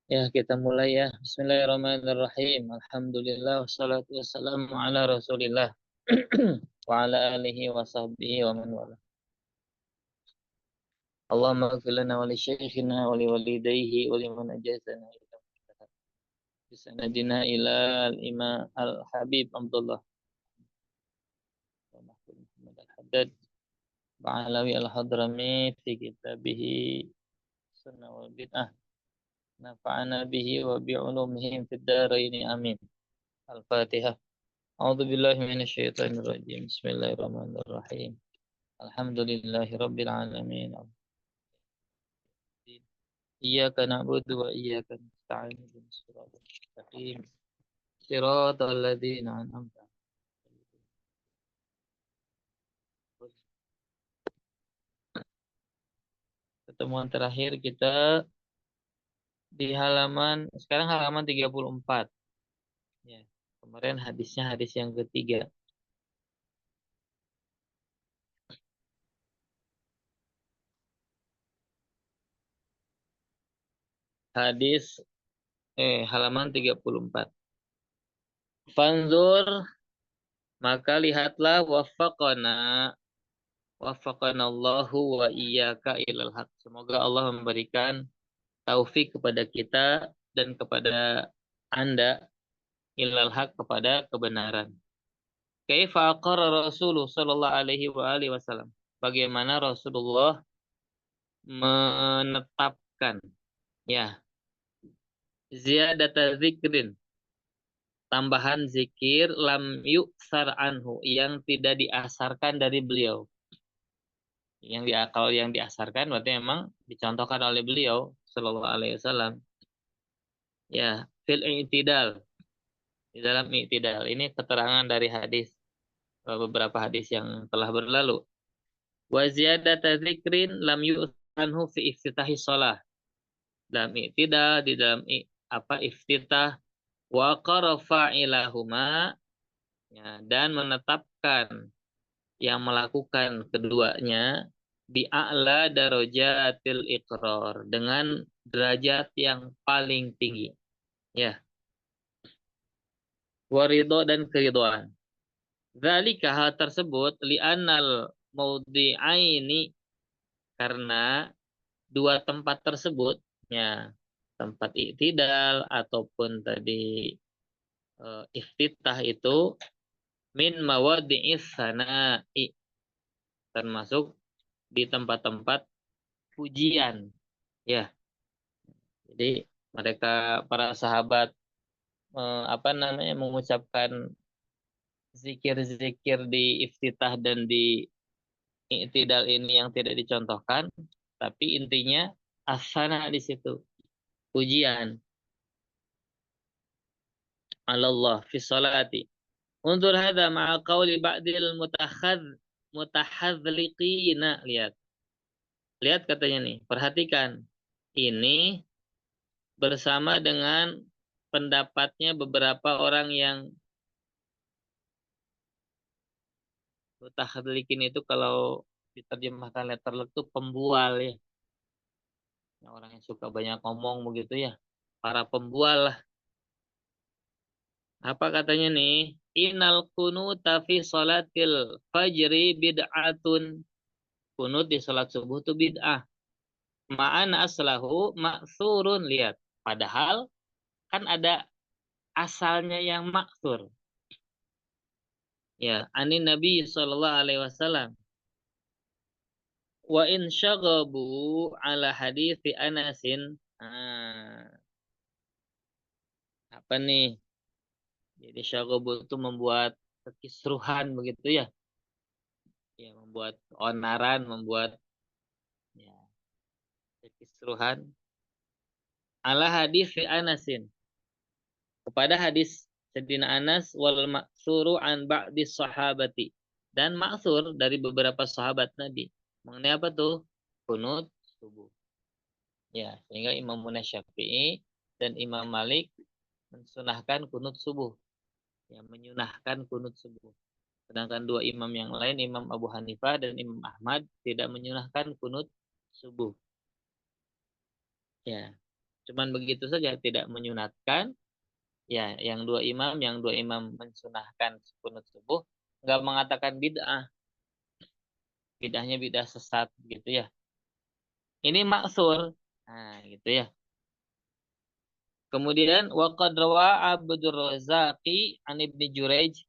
Ya, kita mulai ya. Bismillahirrahmanirrahim. Alhamdulillah wassalatu wassalamu ala Rasulillah wa ala alihi wa sahbihi wa man wala. Allahumma ighfir lana wa li syaikhina wa li walidayhi wa liman ajazana ila bisanadina ila al-imam al-habib Abdullah Muhammad al-Haddad Ba'alawi al-Hadrami fi kitabihi sunnah wal bid'ah nafa'ana bihi wa bi'ulumihim fid daraini amin. Al-Fatihah. A'udzu billahi minasyaitonir rajim. Bismillahirrahmanirrahim. Alhamdulillahirabbil alamin. Iyyaka na'budu wa iyyaka nasta'in. Ihdinas siratal mustaqim. Siratal ladzina an'amta 'alaihim. Pertemuan terakhir kita di sekarang halaman 34. Ya. Kemarin hadisnya hadis yang ketiga. Hadis halaman 34. Fanzur, maka lihatlah, waffaqanallahu wa iyyaka ilal haq. Semoga Allah memberikan taufik kepada kita dan kepada Anda ilal haq, kepada kebenaran. Kaifa aqarra Rasulullah sallallahu alaihi wa alihi wasallam. Bagaimana Rasulullah menetapkan ya ziyadata zikrin, tambahan zikir, lam yuksar anhu, yang tidak diasarkan dari beliau. Kalau yang diasarkan berarti memang dicontohkan oleh beliau sallallahu alaihi wasallam. Ya, fil i'tidal, di dalam i'tidal. Ini keterangan dari hadis, beberapa hadis yang telah berlalu. Wa ziyadata dzikrin lam yu'tanhu fi iftitahi shalah. Dalam i'tidal, di dalam iftitah, wa qara fa'ilahuma, ya, dan menetapkan yang melakukan keduanya bi a'la darajatil iqrar, dengan derajat yang paling tinggi. Ya, waridho, dan keridhaan. Dzalika, hal tersebut, li'annal maudhi'aini, karena dua tempat tersebut, ya, tempat i'tidal ataupun tadi iftitah, itu min mawadhi'is sana'i, termasuk di tempat-tempat pujian. Ya, jadi mereka, para sahabat, mengucapkan zikir-zikir di iftitah dan di i'tidal ini yang tidak dicontohkan, tapi intinya asana di situ, pujian Allah fi salati. Untuk hada ma'a qauli ba'dil mutahadzliqina. Lihat. Lihat katanya nih, perhatikan. Ini bersama dengan pendapatnya beberapa orang yang mutahadzliqin itu kalau diterjemahkan letterlek itu pembual ya. Orang yang suka banyak ngomong begitu ya. Para pembual lah. Apa katanya nih? Innal kunuta fi salatil fajri bid'atun. Kunut di salat subuh itu bid'ah. Ma'ana aslahu maksurun. Lihat. Padahal kan ada asalnya yang maksur. Ya, anin Nabi sallallahu alaihi wasallam. Wa in syaghabu ala hadithi Anasin. Apa nih? Jadi syaghabu itu membuat kekisruhan begitu ya. Ya, membuat onaran, membuat ya kekisruhan. Ala hadis Anasin, kepada hadis Sayyidina Anas, wal maksuru an ba'di sahabati, dan maksur dari beberapa sahabat Nabi mengenai apa tuh? Kunut subuh. Ya, sehingga Imam Syafi'i dan Imam Malik mensunahkan kunut subuh. Ya, menyunahkan kunut subuh. Sedangkan dua imam yang lain, Imam Abu Hanifah dan Imam Ahmad, tidak menyunahkan kunut subuh. Ya. Cuman begitu saja, tidak menyunatkan. Ya, yang dua imam mensunahkan kunut subuh, nggak mengatakan bid'ah. Bid'ahnya bid'ah sesat gitu ya. Ini maksur. Nah, gitu ya. Kemudian waqad rawa Abdur Razzaqi an Ibnu Jurayj.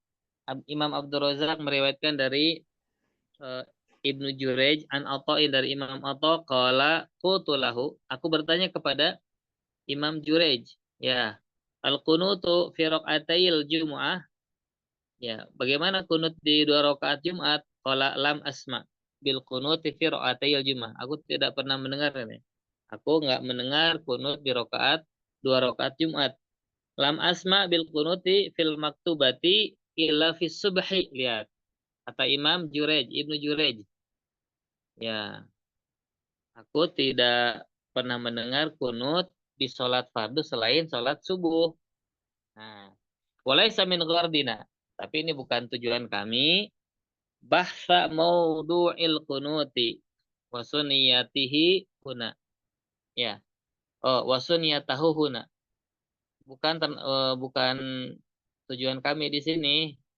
Imam Abdur Razzaq meriwayatkan dari eh, Ibnu Jurayj an Atha'in dari Imam Atha qala qultu lahu, aku bertanya kepada Imam Jurayj, ya, al-qunutu fi raq'atayil Jumu'ah, ya, bagaimana kunut di dua rakaat Jumat? Qala lam asma bil qunuti fi raq'atayil Jumu'ah. Aku tidak pernah mendengar ini. Aku nggak mendengar kunut di rakaat dua rakaat Jumat. Lam asma bil kunuti fil maktubati illa fis subhi. Lihat. Kata Imam Jurej, Ibnu Jurej. Ya, aku tidak pernah mendengar kunut di sholat fardu selain sholat subuh. Nah, walaysa min ghardina. Tapi ini bukan tujuan kami. Bahsa maudu'il kunuti wasuniyatihi huna. Ya. Oh, wasuniyatahu huna. Bukan tujuan kami di sini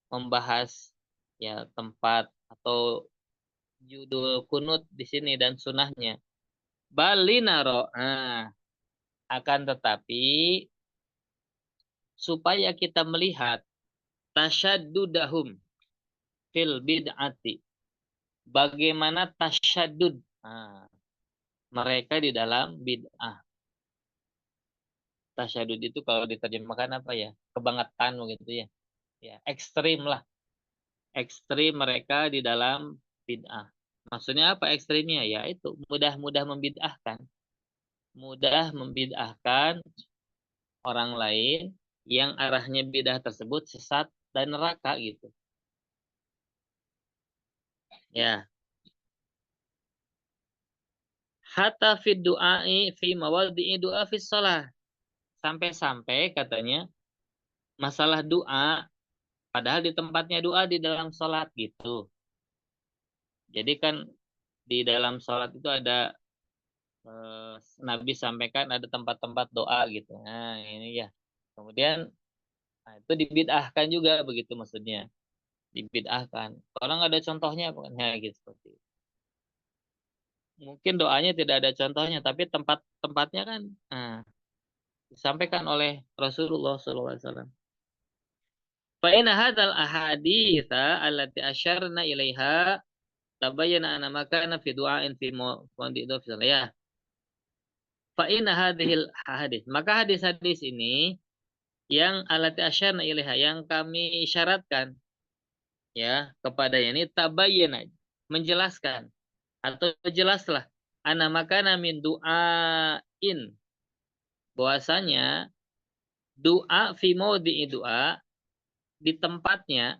membahas ya tempat atau judul kunut di sini dan sunahnya. Balinaro. Nah, akan tetapi supaya kita melihat tasyaddudahum fil bid'ati. Bagaimana tasyaddud mereka di dalam bid'ah. Tasyadud itu kalau diterjemahkan apa ya? Kebangetan begitu ya. Ya, ekstrim lah. Ekstrim mereka di dalam bid'ah. Maksudnya apa ekstrimnya? Ya itu mudah-mudah membid'ahkan. Mudah membid'ahkan orang lain yang arahnya bid'ah tersebut sesat dan neraka gitu. Ya. Hatta fid du'ai fi mawadhi'i du'a fi shalah. Sampai-sampai katanya masalah doa padahal di tempatnya doa di dalam sholat gitu. Jadi kan di dalam sholat itu ada Nabi sampaikan ada tempat-tempat doa gitu. Nah, ini ya. Kemudian nah, itu dibid'ahkan juga begitu maksudnya. Dibid'ahkan. Orang ada contohnya bukan ya gitu seperti itu. Mungkin doanya tidak ada contohnya, tapi tempat-tempatnya kan disampaikan oleh Rasulullah SAW. Fa inna hadzal ahaditsa allati asyarna ilaiha tabayyana anna makana fi du'ain fi mawdi' ya. Fa inna hadhil hadis. Maka hadis-hadis ini yang alati asyarna ilaiha yang kami syaratkan ya kepada ini tabayyana menjelaskan atau jelaslah anna makana min du'ain bahwasanya doa fi mawdi'i doa di tempatnya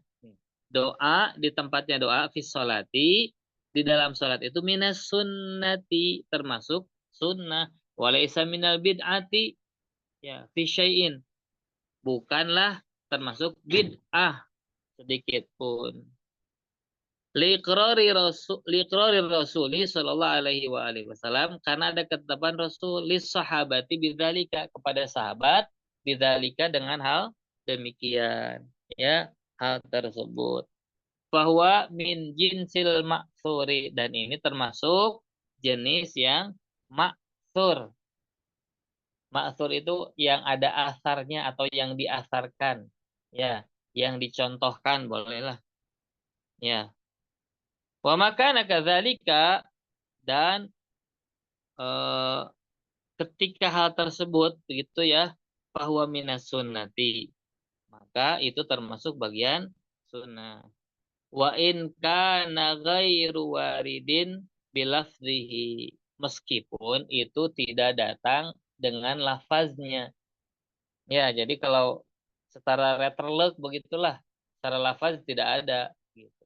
doa fi sholati di dalam sholat itu minas sunnati termasuk sunnah walaysa minal bid'ati ya fi syai'in bukanlah termasuk bid'ah sedikit pun. Liqrari rasuli sallallahu alaihi wa alihi wasallam karena ada ketetapan Rasul lis sahabati bidzalika kepada sahabat bidzalika dengan hal demikian ya hal tersebut bahwa min jinsil maksuri dan ini termasuk jenis yang maksur. Maksur itu yang ada asarnya atau yang diasarkan. Ya, yang dicontohkan bolehlah. Ya. Wa makana kadzalika dan eh, ketika hal tersebut begitu ya, bahwa minas sunnati, maka itu termasuk bagian sunnah. Wa in kana ghairu waridin bilafzihi. Meskipun itu tidak datang dengan lafaznya. Ya, jadi kalau secara letterlek begitulah, secara lafaz tidak ada gitu.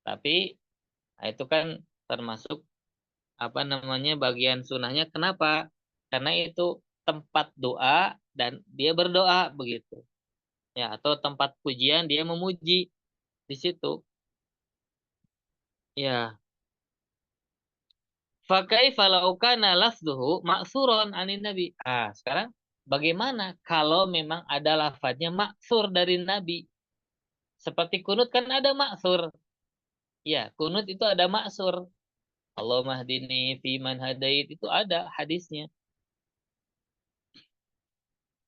Tapi nah itu kan termasuk apa namanya bagian sunnahnya. Kenapa? Karena itu tempat doa dan dia berdoa begitu. Ya, atau tempat pujian dia memuji di situ. Ya, Fakaifa law kana lafdhuhu ma'tsuran anin nabi. Sekarang bagaimana kalau memang ada lafadznya maksur dari nabi? Seperti kunut kan ada maksur. Ya, kunut itu ada maksur. Allahumma hdini fi man hadait, itu ada hadisnya.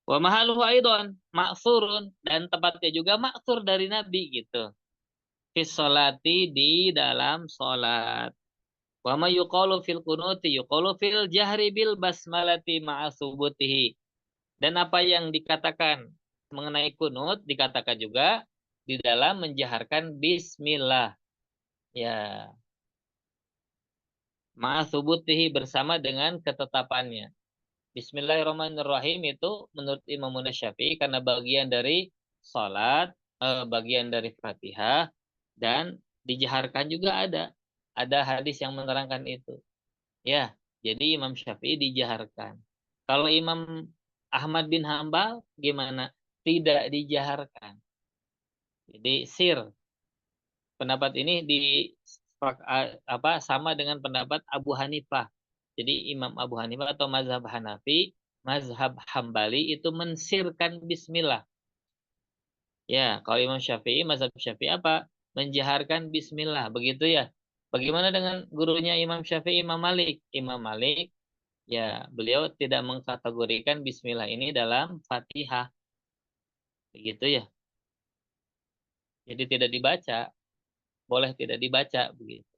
Wa mahaluhu aidon maksurun, dan tempatnya juga maksur dari nabi gitu. Fis sholati, di dalam sholat. Wa ma yuqalu fil kunuti yuqalu fil jahri bil basmalati ma'a subutihi. Dan apa yang dikatakan mengenai kunut dikatakan juga di dalam menjaharkan bismillah. Ya, ma'a subutihi, bersama dengan ketetapannya. Bismillahirrahmanirrahim itu menurut Imam Syafi'i karena bagian dari salat, bagian dari Fatihah, dan dijaharkan juga ada. Ada hadis yang menerangkan itu. Ya, jadi Imam Syafi'i dijaharkan. Kalau Imam Ahmad bin Hambal gimana? Tidak dijaharkan. Jadi sir. Pendapat ini sama dengan pendapat Abu Hanifah. Jadi Imam Abu Hanifah atau mazhab Hanafi, mazhab Hambali itu mensirkan bismillah. Ya, kalau Imam Syafi'i, mazhab Syafi'i apa? Menjaharkan bismillah, begitu ya. Bagaimana dengan gurunya Imam Syafi'i, Imam Malik? Imam Malik, ya, beliau tidak mengkategorikan bismillah ini dalam Fatihah. Begitu ya. Jadi tidak dibaca, boleh tidak dibaca begitu.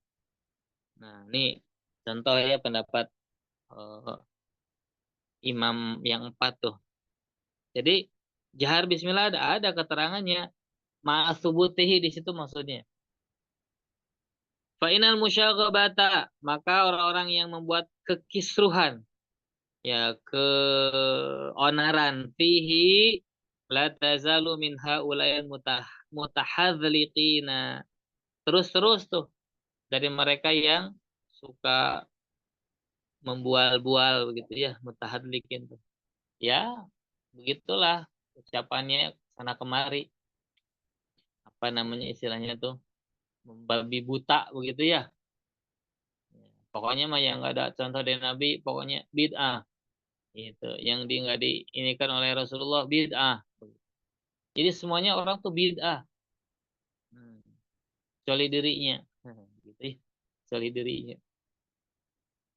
Nah, ini contoh ya pendapat imam yang empat tuh. Jadi jahar bismillah ada keterangannya. Ma'asubutihi di situ maksudnya. Fa'inal musyaghabata, maka orang-orang yang membuat kekisruhan, ya, keonaran, fihi la tazalu min haula'il mutahadzliqina. Terus-terus tuh dari mereka yang suka membual-bual begitu ya, mutahadzliqin tuh. Ya, begitulah ucapannya sana kemari. Apa namanya istilahnya tuh? Membabi buta begitu ya. Pokoknya mah yang nggak ada contoh dari Nabi, pokoknya bid'ah. Gitu. Yang nggak diinikan oleh Rasulullah bid'ah. Jadi semuanya orang tuh bid'ah. Hmm. Kecuali dirinya. Gitu ya. Kecuali dirinya.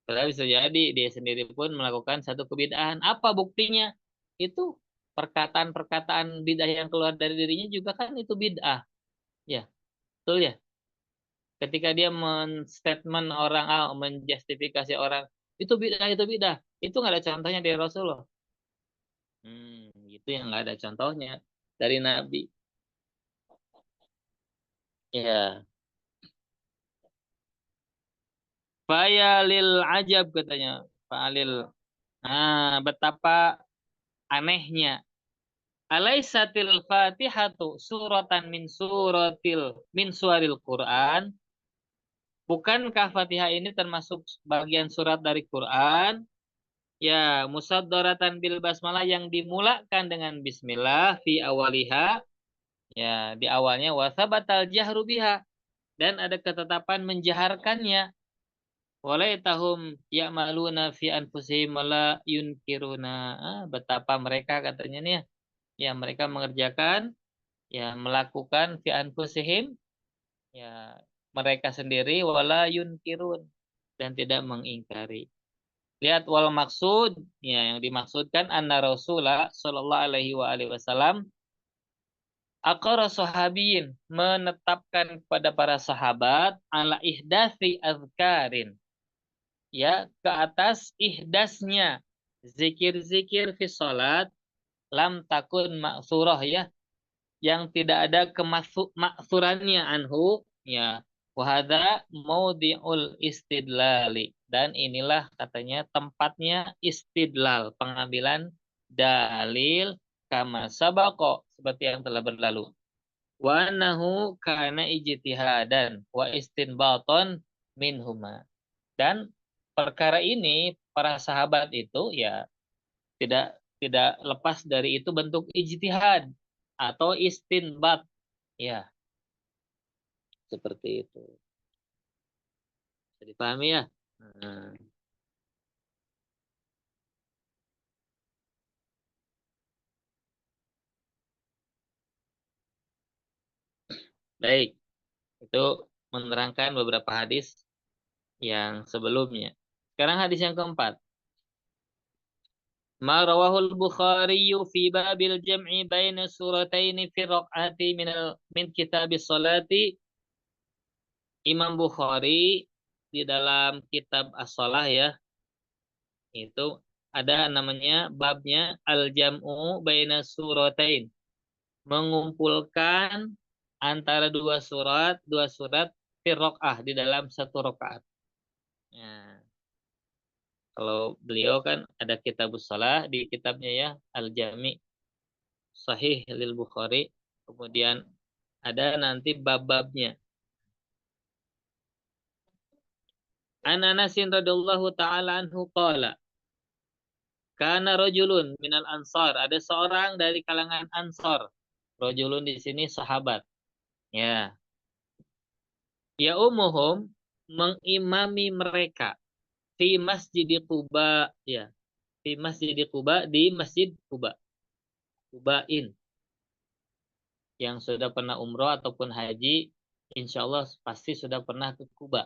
Padahal bisa jadi dia sendiri pun melakukan satu kebid'ahan. Apa buktinya? Itu perkataan-perkataan bid'ah yang keluar dari dirinya juga kan itu bid'ah. Ya, betul ya. Ketika dia menstatement orang, menjustifikasi orang, itu bid'ah. Itu nggak ada contohnya dari Rasulullah. Itu yang nggak ada contohnya dari Nabi. Ya, fayalil ajab katanya. Fa'alil. Betapa anehnya. Alaisatil Fatihatu suratan min suaril Quran. Bukankah Fatihah ini termasuk bagian surat dari Quran? Ya, musaddaratan bil basmalah, yang dimulakan dengan bismillah fi awaliha. Ya, di awalnya wasabatal jahru biha, dan ada ketetapan menjaharkannya. Walaitahum ya'maluna fi anfusihim wala yunkiruna. Betapa mereka katanya nih ya, ya mereka mengerjakan, ya melakukan fi anfusihim, ya mereka sendiri, wala yunkirun, dan tidak mengingkari. Lihat wal maksud, ya yang dimaksudkan anna Rasulullah sallallahu alaihi wa alihi wasallam aqara sahabiyin, menetapkan kepada para sahabat ala ihdasi azkarin, ya, ke atas ihdasnya zikir-zikir fi salat, lam takun maksurah, ya, yang tidak ada kemaksurannya anhu, ya, wahada maudi'ul istidlali, dan inilah katanya tempatnya istidlal, pengambilan dalil, kama sabako, seperti yang telah berlalu, wa annahu kana ijtihadan wa istinbaton minhuma, dan perkara ini para sahabat itu ya tidak tidak lepas dari itu bentuk ijtihad atau istinbat, ya, seperti itu. Bisa dipahami ya. Nah. Baik, itu menerangkan beberapa hadis yang sebelumnya. Sekarang hadis yang keempat. Ma rawahul Bukhari fi babil jam'i baina surataini fi raq'ati min kitabis salati. Imam Bukhari di dalam kitab As-Shalah ya, itu ada namanya babnya al-jam'u baina suratain. Mengumpulkan antara dua surat fi raq'ah di dalam satu rakaat. Nah, kalau beliau kan ada kitabus shalah di kitabnya ya, Al-Jami' Sahih lil Bukhari. Kemudian ada nanti bab-babnya. An Anasin radhiyallahu taala anhu qala, kana rajulun minal ansar, ada seorang dari kalangan Ansor. Rajulun di sini sahabat. Ya. Ya umuhum, mengimami mereka fi Masjid Quba, ya. Fi Masjid Quba, di Masjid Quba. Qubain. Yang sudah pernah umroh ataupun haji, insya Allah pasti sudah pernah ke Kuba.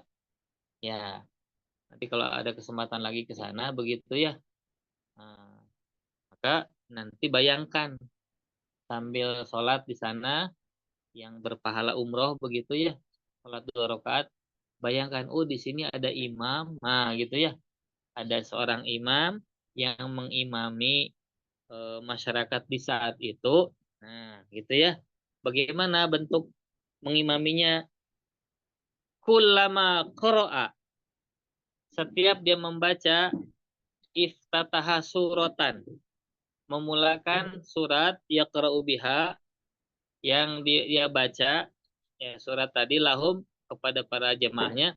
Ya, nanti kalau ada kesempatan lagi ke sana, begitu ya. Nah, maka nanti bayangkan sambil sholat di sana, yang berpahala umroh begitu ya, sholat 2 rakaat. Bayangkan, oh di sini ada imam, nah gitu ya. Ada seorang imam yang mengimami masyarakat di saat itu. Nah, gitu ya. Bagaimana bentuk mengimaminya? Kullama qara'a, setiap dia membaca, iftataha suratan, memulakan surat yaqra'u biha, yang dia baca ya, surat tadi lahum, kepada para jemaahnya,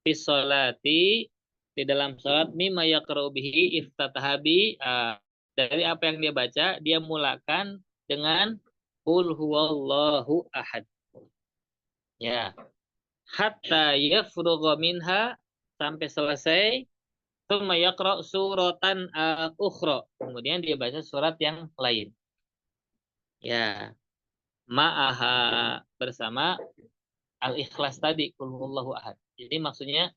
fi sholati, di dalam salat, mimma yaqra'u bihi iftataha bi, dari apa yang dia baca dia mulakan dengan qul huwallahu ahad. Ya, hatta yafrugha minha, sampai selesai. Tsumma yaqra' suratan ukhra, kemudian dia baca surat yang lain. Ya, ma'aha, bersama al-ikhlas tadi, qul huwallahu ahad. Jadi maksudnya,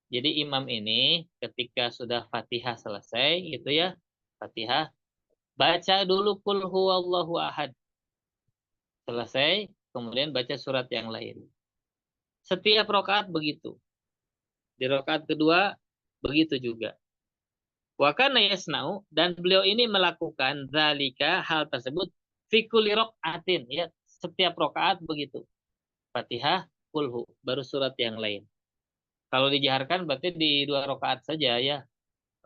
jadi imam ini ketika sudah Fatihah selesai gitu ya, Fatihah, baca dulu qul huwallahu ahad. Selesai, kemudian baca surat yang lain. Setiap rakaat begitu. Di rakaat kedua begitu juga. Wa kana yasna'u, dan beliau ini melakukan zalika, hal tersebut, fi kulli raq'atin, ya, setiap rakaat begitu. Fatihah, kulhu, baru surat yang lain. Kalau dijaharkan berarti di 2 rakaat saja ya.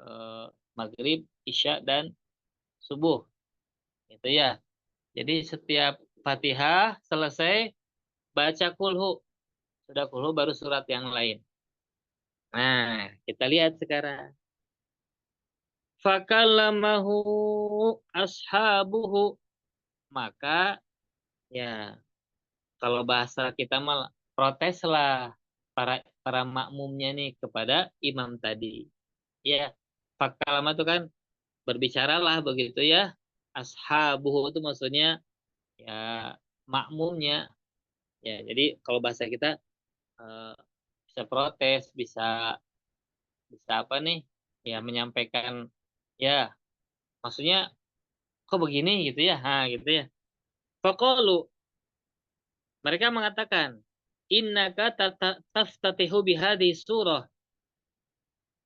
Eh, Maghrib, Isya, dan subuh. Itu ya. Jadi setiap Fatihah selesai, baca kulhu. Sudah kulhu baru surat yang lain. Nah, kita lihat sekarang. Fakallamahu ashabuhu, maka ya, kalau bahasa kita malah proteslah para para makmumnya nih kepada imam tadi. Ya, fakalama itu kan berbicaralah begitu ya. Ashabuhu itu maksudnya ya makmumnya. Ya, jadi kalau bahasa kita eh, bisa protes, bisa bisa apa nih? Ya, menyampaikan ya, maksudnya kok begini gitu ya. Ha, gitu ya. Faqalu, mereka mengatakan, innaka taftatihu bihadhi surah.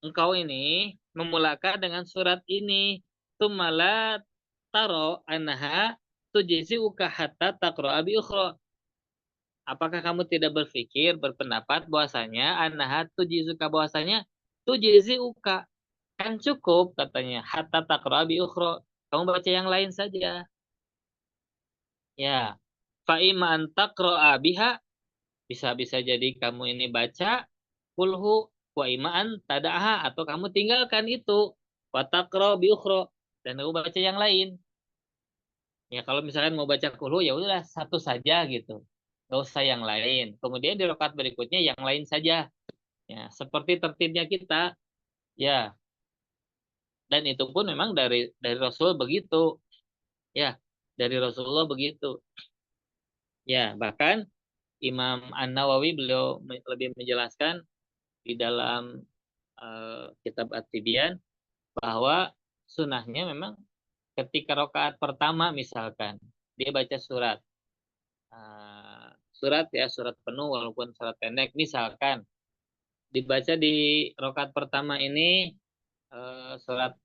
Engkau ini memulakan dengan surat ini. Tumala taro anha tujzi'uka hatta taqra'a bi ukhra. Apakah kamu tidak berpikir, berpendapat bahwasanya anha tujzi'uka, bahwasanya tujzi'uka, kan cukup katanya, hatta taqra'a bi ukhra. Kamu baca yang lain saja. Ya. Fa imma an taqra'a biha, bisa-bisa jadi kamu ini baca kulhu, wa imaan tadaha, atau kamu tinggalkan itu, watakro biukhro, dan kamu baca yang lain. Ya kalau misalkan mau baca kulhu, ya udahlah satu saja gitu, nggak usah yang lain. Kemudian di rakaat berikutnya yang lain saja. Ya, seperti tertibnya kita. Ya, dan itu pun memang dari Rasul begitu. Ya, dari Rasulullah begitu. Ya, bahkan Imam An-Nawawi beliau lebih menjelaskan di dalam kitab At-Tibyan bahwa sunnahnya memang ketika rakaat pertama misalkan dia baca surat ya, surat penuh walaupun surat pendek, misalkan dibaca di rakaat pertama ini surat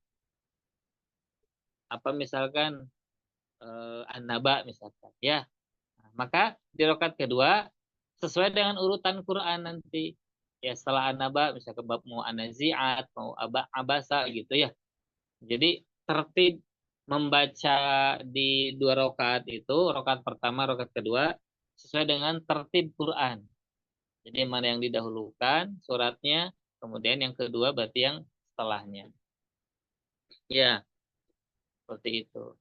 apa misalkan An-Naba misalkan ya. Nah, maka di rakaat kedua sesuai dengan urutan Quran nanti. Ya setelah An-Naba misalkan bab mau An-Nazi'at, mau Abasa gitu ya. Jadi tertib membaca di dua rakaat itu, rakaat pertama, rakaat kedua sesuai dengan tertib Quran. Jadi mana yang didahulukan suratnya, kemudian yang kedua berarti yang setelahnya. Ya, seperti itu.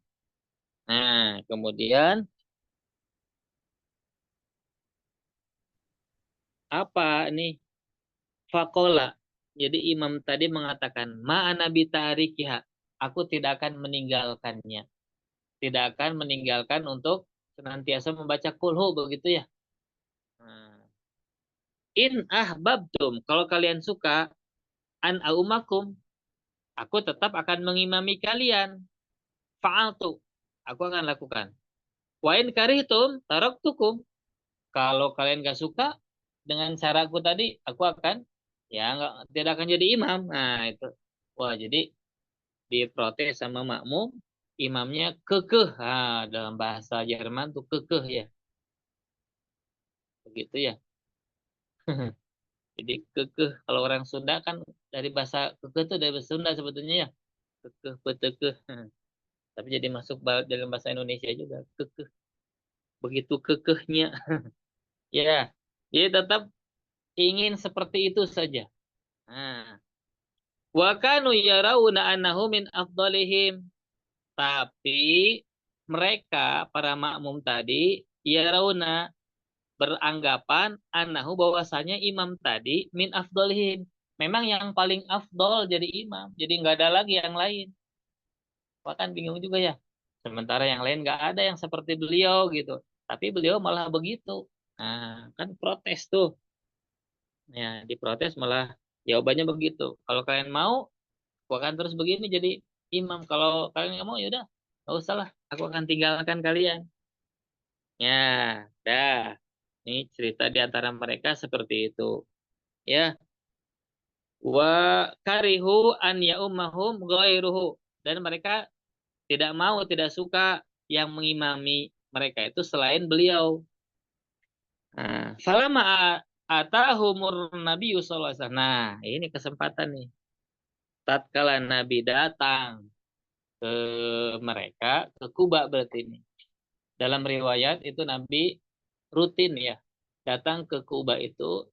Nah, kemudian apa nih? Fakola. Jadi imam tadi mengatakan, ma'ana bitarikiha. Aku tidak akan meninggalkannya. Tidak akan meninggalkan untuk senantiasa membaca kulhu begitu ya. Nah, in ahbabtum. Kalau kalian suka, an aumakum. Aku tetap akan mengimami kalian. Fa'altu. Aku akan lakukan. Wa in karihtum taraktukum. Kalau kalian gak suka dengan caraku tadi, aku akan ya nggak tidak akan jadi imam. Nah, itu. Wah, jadi diprotes sama makmum, imamnya kekeh. Dalam bahasa Jerman tuh kekeh ya. Begitu ya. Jadi kekeh kalau orang Sunda kan dari bahasa kekeh tuh dari bahasa Sunda sebetulnya ya. Kekeh, petekeh. Tapi jadi masuk dalam bahasa Indonesia juga kekeh. Begitu kekehnya. Ya. Jadi tetap ingin seperti itu saja. Nah, wa kanu yarawna annahu min afdalihim. Tapi mereka para makmum tadi yarawna beranggapan annahu bahwasanya imam tadi min afdalihim. Memang yang paling afdol jadi imam. Jadi nggak ada lagi yang lain. Wah kan bingung juga ya. Sementara yang lain nggak ada yang seperti beliau gitu. Tapi beliau malah begitu. Nah, kan protes tuh. Ya, diprotes malah jawabannya begitu. Kalau kalian mau, aku akan terus begini jadi imam. Kalau kalian nggak mau, yaudah, nggak usah lah. Aku akan tinggalkan kalian. Ya, dah. Ini cerita di antara mereka seperti itu. Ya, wa karihu an ya ummahum ghairuhu. Dan mereka tidak mau, tidak suka yang mengimami mereka itu selain beliau. Nah, falama atahumur Nabi sallallahu alaihi wasallam. Nah, ini kesempatan nih. Tatkala Nabi datang ke mereka, ke Kuba berarti ini. Dalam riwayat itu Nabi rutin ya, datang ke Kuba itu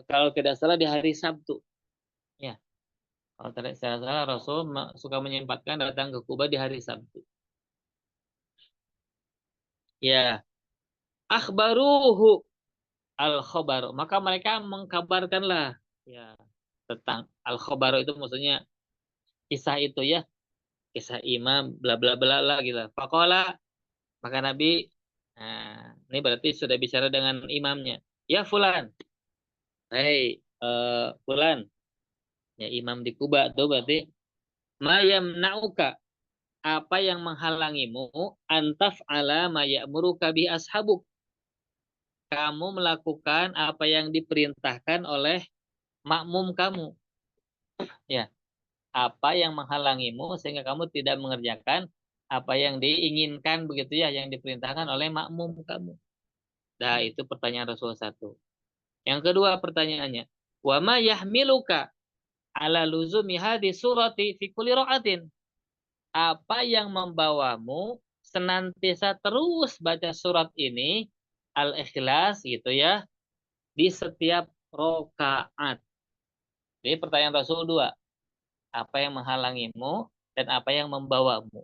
kalau tidak salah di hari Sabtu. Ya, kalau tidak salah Rasul suka menyempatkan datang ke Kuba di hari Sabtu. Ya, akhbaruhu al-khabar. Maka mereka mengkabarkanlah ya tentang al-khabar itu maksudnya kisah itu ya, kisah imam bla bla bla lah gitu. Faqala maka Nabi ini berarti sudah bicara dengan imamnya. Ya fulan. Hei fulan. Ya imam di Kuba tuh berarti mayam nauka apa yang menghalangimu antaf ala mayamuru bi ashabuk kamu melakukan apa yang diperintahkan oleh makmum kamu ya apa yang menghalangimu sehingga kamu tidak mengerjakan apa yang diinginkan begitu ya yang diperintahkan oleh makmum kamu. Nah itu pertanyaan Rasulullah satu. Yang kedua pertanyaannya wa ma yahmiluka ala luzumi hadis surati fi kulli ra'atin apa yang membawamu senantiasa terus baca surat ini Al-Ikhlas gitu ya di setiap rokaat. Jadi pertanyaan Rasul dua, apa yang menghalangimu dan apa yang membawamu?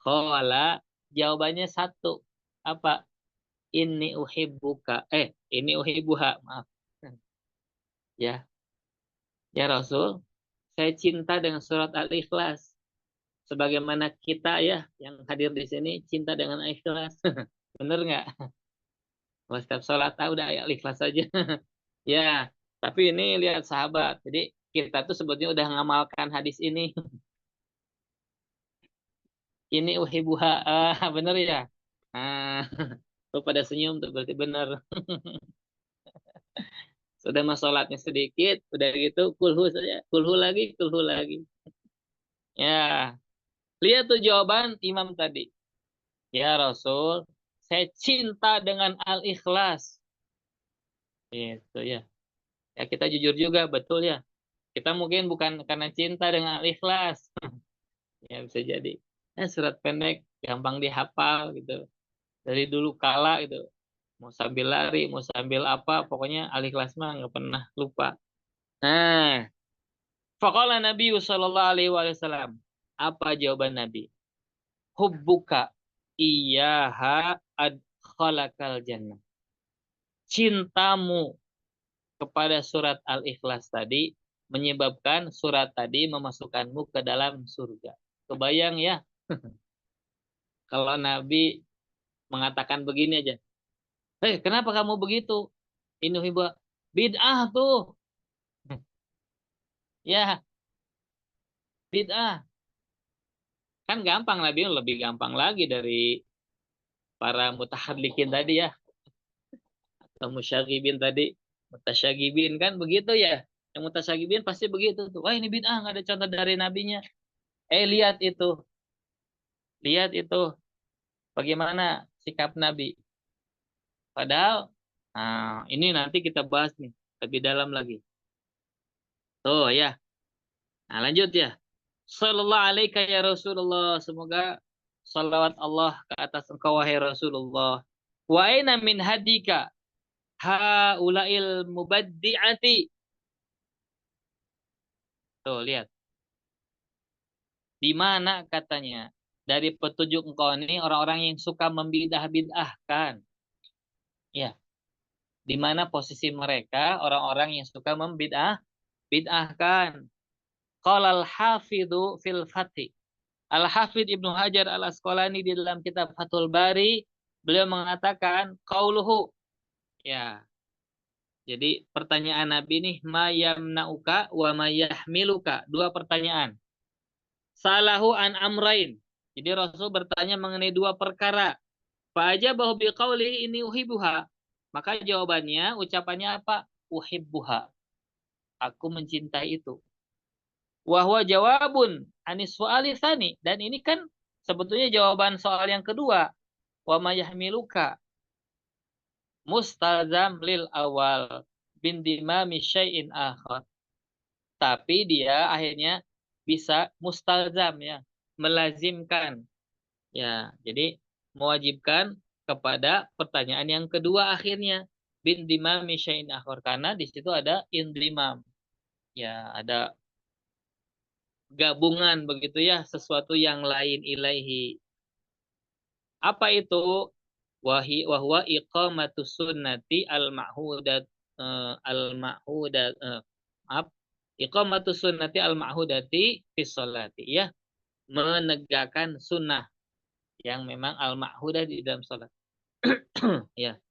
Qala jawabannya satu, apa? Ini uhibbuka. Ini uhibbuha, maaf. Ya, ya Rasul, saya cinta dengan surat Al-Ikhlas. Sebagaimana kita ya yang hadir di sini cinta dengan Al-Ikhlas. Bener nggak? Kalau setiap sholat udah ya ikhlas saja. Ya, tapi ini lihat sahabat. Jadi kita tuh sebetulnya udah ngamalkan hadis ini. Ini uhibuha. Bener ya? Ah, tuh pada senyum tuh berarti bener. Sudah mas sholatnya sedikit, udah gitu kulhu saja. Kulhu lagi, kulhu lagi. Ya, lihat tuh jawaban imam tadi. Ya Rasul, saya cinta dengan al-ikhlas. Itu ya. Ya kita jujur juga, betul ya. Kita mungkin bukan karena cinta dengan al-ikhlas. Ya bisa jadi. Surat pendek, gampang dihafal gitu. Dari dulu kala gitu. Mau sambil lari, mau sambil apa, pokoknya al-ikhlas mah nggak pernah lupa. Nah, faqala Nabi sallallahu alaihi wasallam. Apa jawaban Nabi? Hubbuka iyyaha adkhalakal jannah. Cintamu kepada surat Al-Ikhlas tadi menyebabkan surat tadi memasukkanmu ke dalam surga. Kebayang ya, kalau Nabi mengatakan begini aja. Kenapa kamu begitu? Ini hibah bid'ah tuh. Ya, bid'ah. Kan gampang Nabi lebih gampang lagi dari para mutahadlikin tadi ya. Atau musyagibin tadi. Mutasyagibin kan begitu ya. Yang mutasyagibin pasti begitu tuh. Wah ini bid'ah, nggak ada contoh dari nabinya. Lihat itu. Lihat itu. Bagaimana sikap Nabi. Padahal, nah, ini nanti kita bahas nih. Lebih dalam lagi. Tuh ya. Nah lanjut ya. Sallallahu alaika ya Rasulullah. Semoga salawat Allah ke atas engkau wahai Rasulullah. Wa aina min hadika haulail mubaddi'ati. Tuh lihat. Di mana katanya dari petunjuk engkau ini orang-orang yang suka membidah-bidahkan. Ya, di mana posisi mereka orang-orang yang suka bidahkan. Qala al-hafidhu fil fathi. Al-Hafidh Ibnu Hajar Al-Asqalani di dalam kitab Fathul Bari, beliau mengatakan qauluhu. Ya. Jadi pertanyaan Nabi ini ma yamna'uka wa ma yahmiluka. Dua pertanyaan. Salahu an amrain. Jadi Rasul bertanya mengenai dua perkara. Fa'ajabahu biqaulihi ini uhibuha. Maka jawabannya, ucapannya apa? Uhibbuha. Aku mencintai itu. Wahwa jawabun anis soal tsani. Dan ini kan sebetulnya jawaban soal yang kedua. Wa mayahmiluka mustalzam lil awal bin dimami syai'in akhar. Tapi dia akhirnya bisa mustalzam ya, melazimkan. Ya, jadi mewajibkan kepada pertanyaan yang kedua akhirnya bin dimami syai'in akhar karena di situ ada indimam. Ya, ada gabungan begitu ya, sesuatu yang lain ilaihi. Apa itu? Wahwa iqamatus sunnati al-ma'hudat al-ma'hudat maaf, iqamatus sunnati al-ma'hudati fi sholati ya, menegakkan sunnah yang memang al-ma'hudah di dalam sholat. Ya,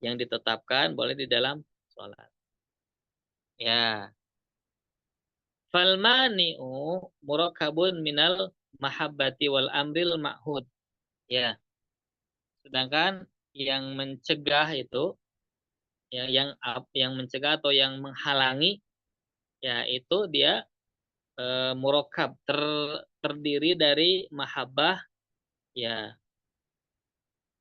yang ditetapkan boleh di dalam sholat. Ya. Falmani'u murakabun minal mahabbati wal amril ma'hud. Ya. Sedangkan yang mencegah itu ya yang mencegah atau yang menghalangi ya itu dia murokab terdiri dari mahabbah ya.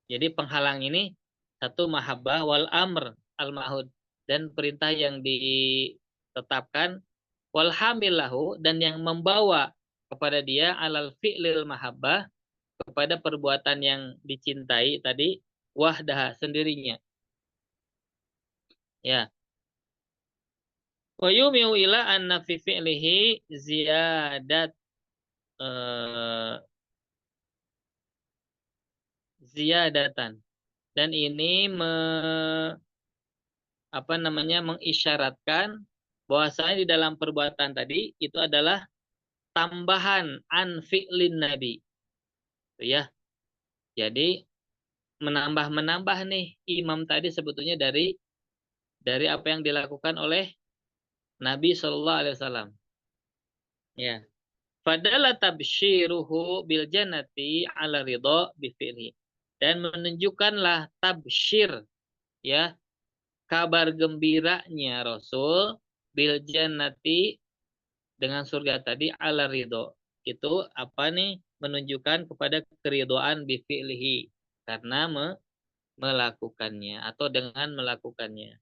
Jadi penghalang ini satu mahabbah wal amr al mahud dan perintah yang ditetapkan wal hamillahu dan yang membawa kepada dia alal fi'lil mahabbah kepada perbuatan yang dicintai tadi wahdah sendirinya ya. Wa yumiu ila anna fi fi'lihi ziyadat eh, ziyadatan. Dan ini apa namanya mengisyaratkan bahwasanya di dalam perbuatan tadi itu adalah tambahan an fi'lin nabi. Itu ya. Jadi menambah nih imam tadi sebetulnya dari apa yang dilakukan oleh Nabi Shallallahu Alaihi Wasallam. Ya. Fadala tabsyiruhu bil jannati ala ridho bifili. Dan menunjukkanlah tabsyir, ya, kabar gembiranya Rasul bil jannati dengan surga tadi ala ridho. Itu apa nih? Menunjukkan kepada keridhaan bifilihi karena melakukannya atau dengan melakukannya.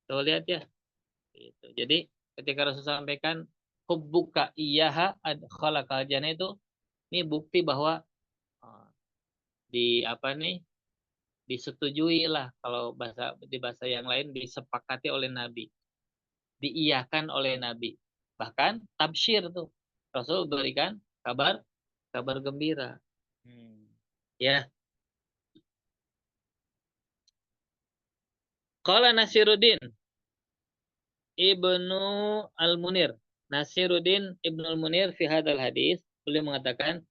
Tuh lihat ya. Gitu. Jadi ketika Rasul sampaikan hubbuka iyyaha adkhalakal jannah itu ini bukti bahwa eh, di apa nih disetujui lah kalau bahasa yang lain disepakati oleh Nabi, diiyakan oleh Nabi. Bahkan tabsyir tuh Rasul berikan kabar kabar gembira. Hmm. Ya, qala Nasiruddin Ibnu Al-Munir. Nasiruddin Ibnu Al-Munir fi hadal hadis beliau mengatakan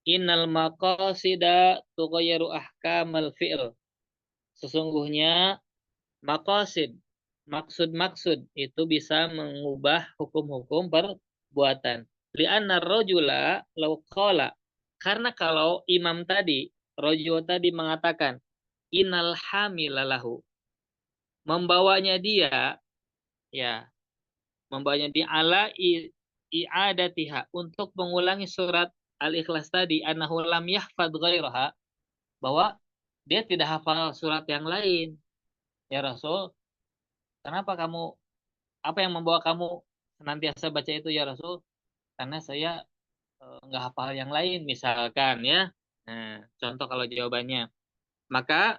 innal maqasida tughayyiru ahkamal fi'l. Sesungguhnya maqasid, maksud-maksud itu bisa mengubah hukum-hukum perbuatan. Li'anna rajula law qala, karena kalau imam tadi, rajul tadi mengatakan innal hamilalahu, membawanya dia, ya, membawanya di ala i'adatiha untuk mengulangi surat Al-Ikhlas tadi annahu lam yahfad ghairaha, bahwa dia tidak hafal surat yang lain. Ya Rasul, kenapa kamu, apa yang membawa kamu senantiasa baca itu ya Rasul? Karena saya nggak hafal yang lain misalkan ya. Nah, contoh kalau jawabannya. Maka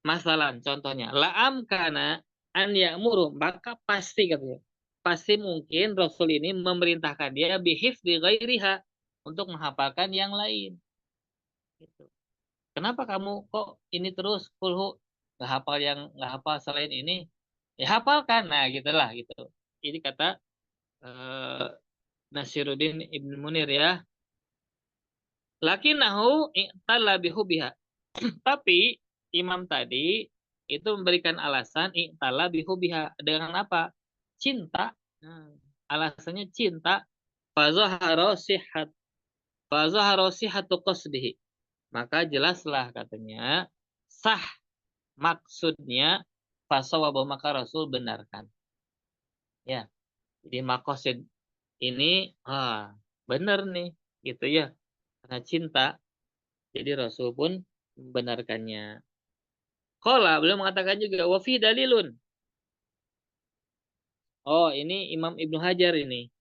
masalah contohnya la'am kana an ya'muru, maka pasti katanya. Pasti mungkin Rasul ini memerintahkan dia bihifdzi ghairiha untuk menghafalkan yang lain. Gitu. Kenapa kamu kok ini terus kulhu nggak hafal selain ini? Ya hafalkan, nah gitulah gitu. Ini kata eh, Nasiruddin Ibn Munir ya. Lakinahu i'talla bihubiha. Tapi imam tadi itu memberikan alasan i'talla bihubiha dengan apa? Cinta. Nah, alasannya cinta. Fazahara sihat. Fazahara sihatu qasdihi. Maka jelaslah katanya sah maksudnya fasawabu, maka Rasul benarkan. Ya, jadi makosid ini benar nih gitu ya, karena cinta jadi Rasul pun membenarkannya. Qala, beliau mengatakan juga wa fi dalilun. Oh, ini Imam Ibnu Hajar ini.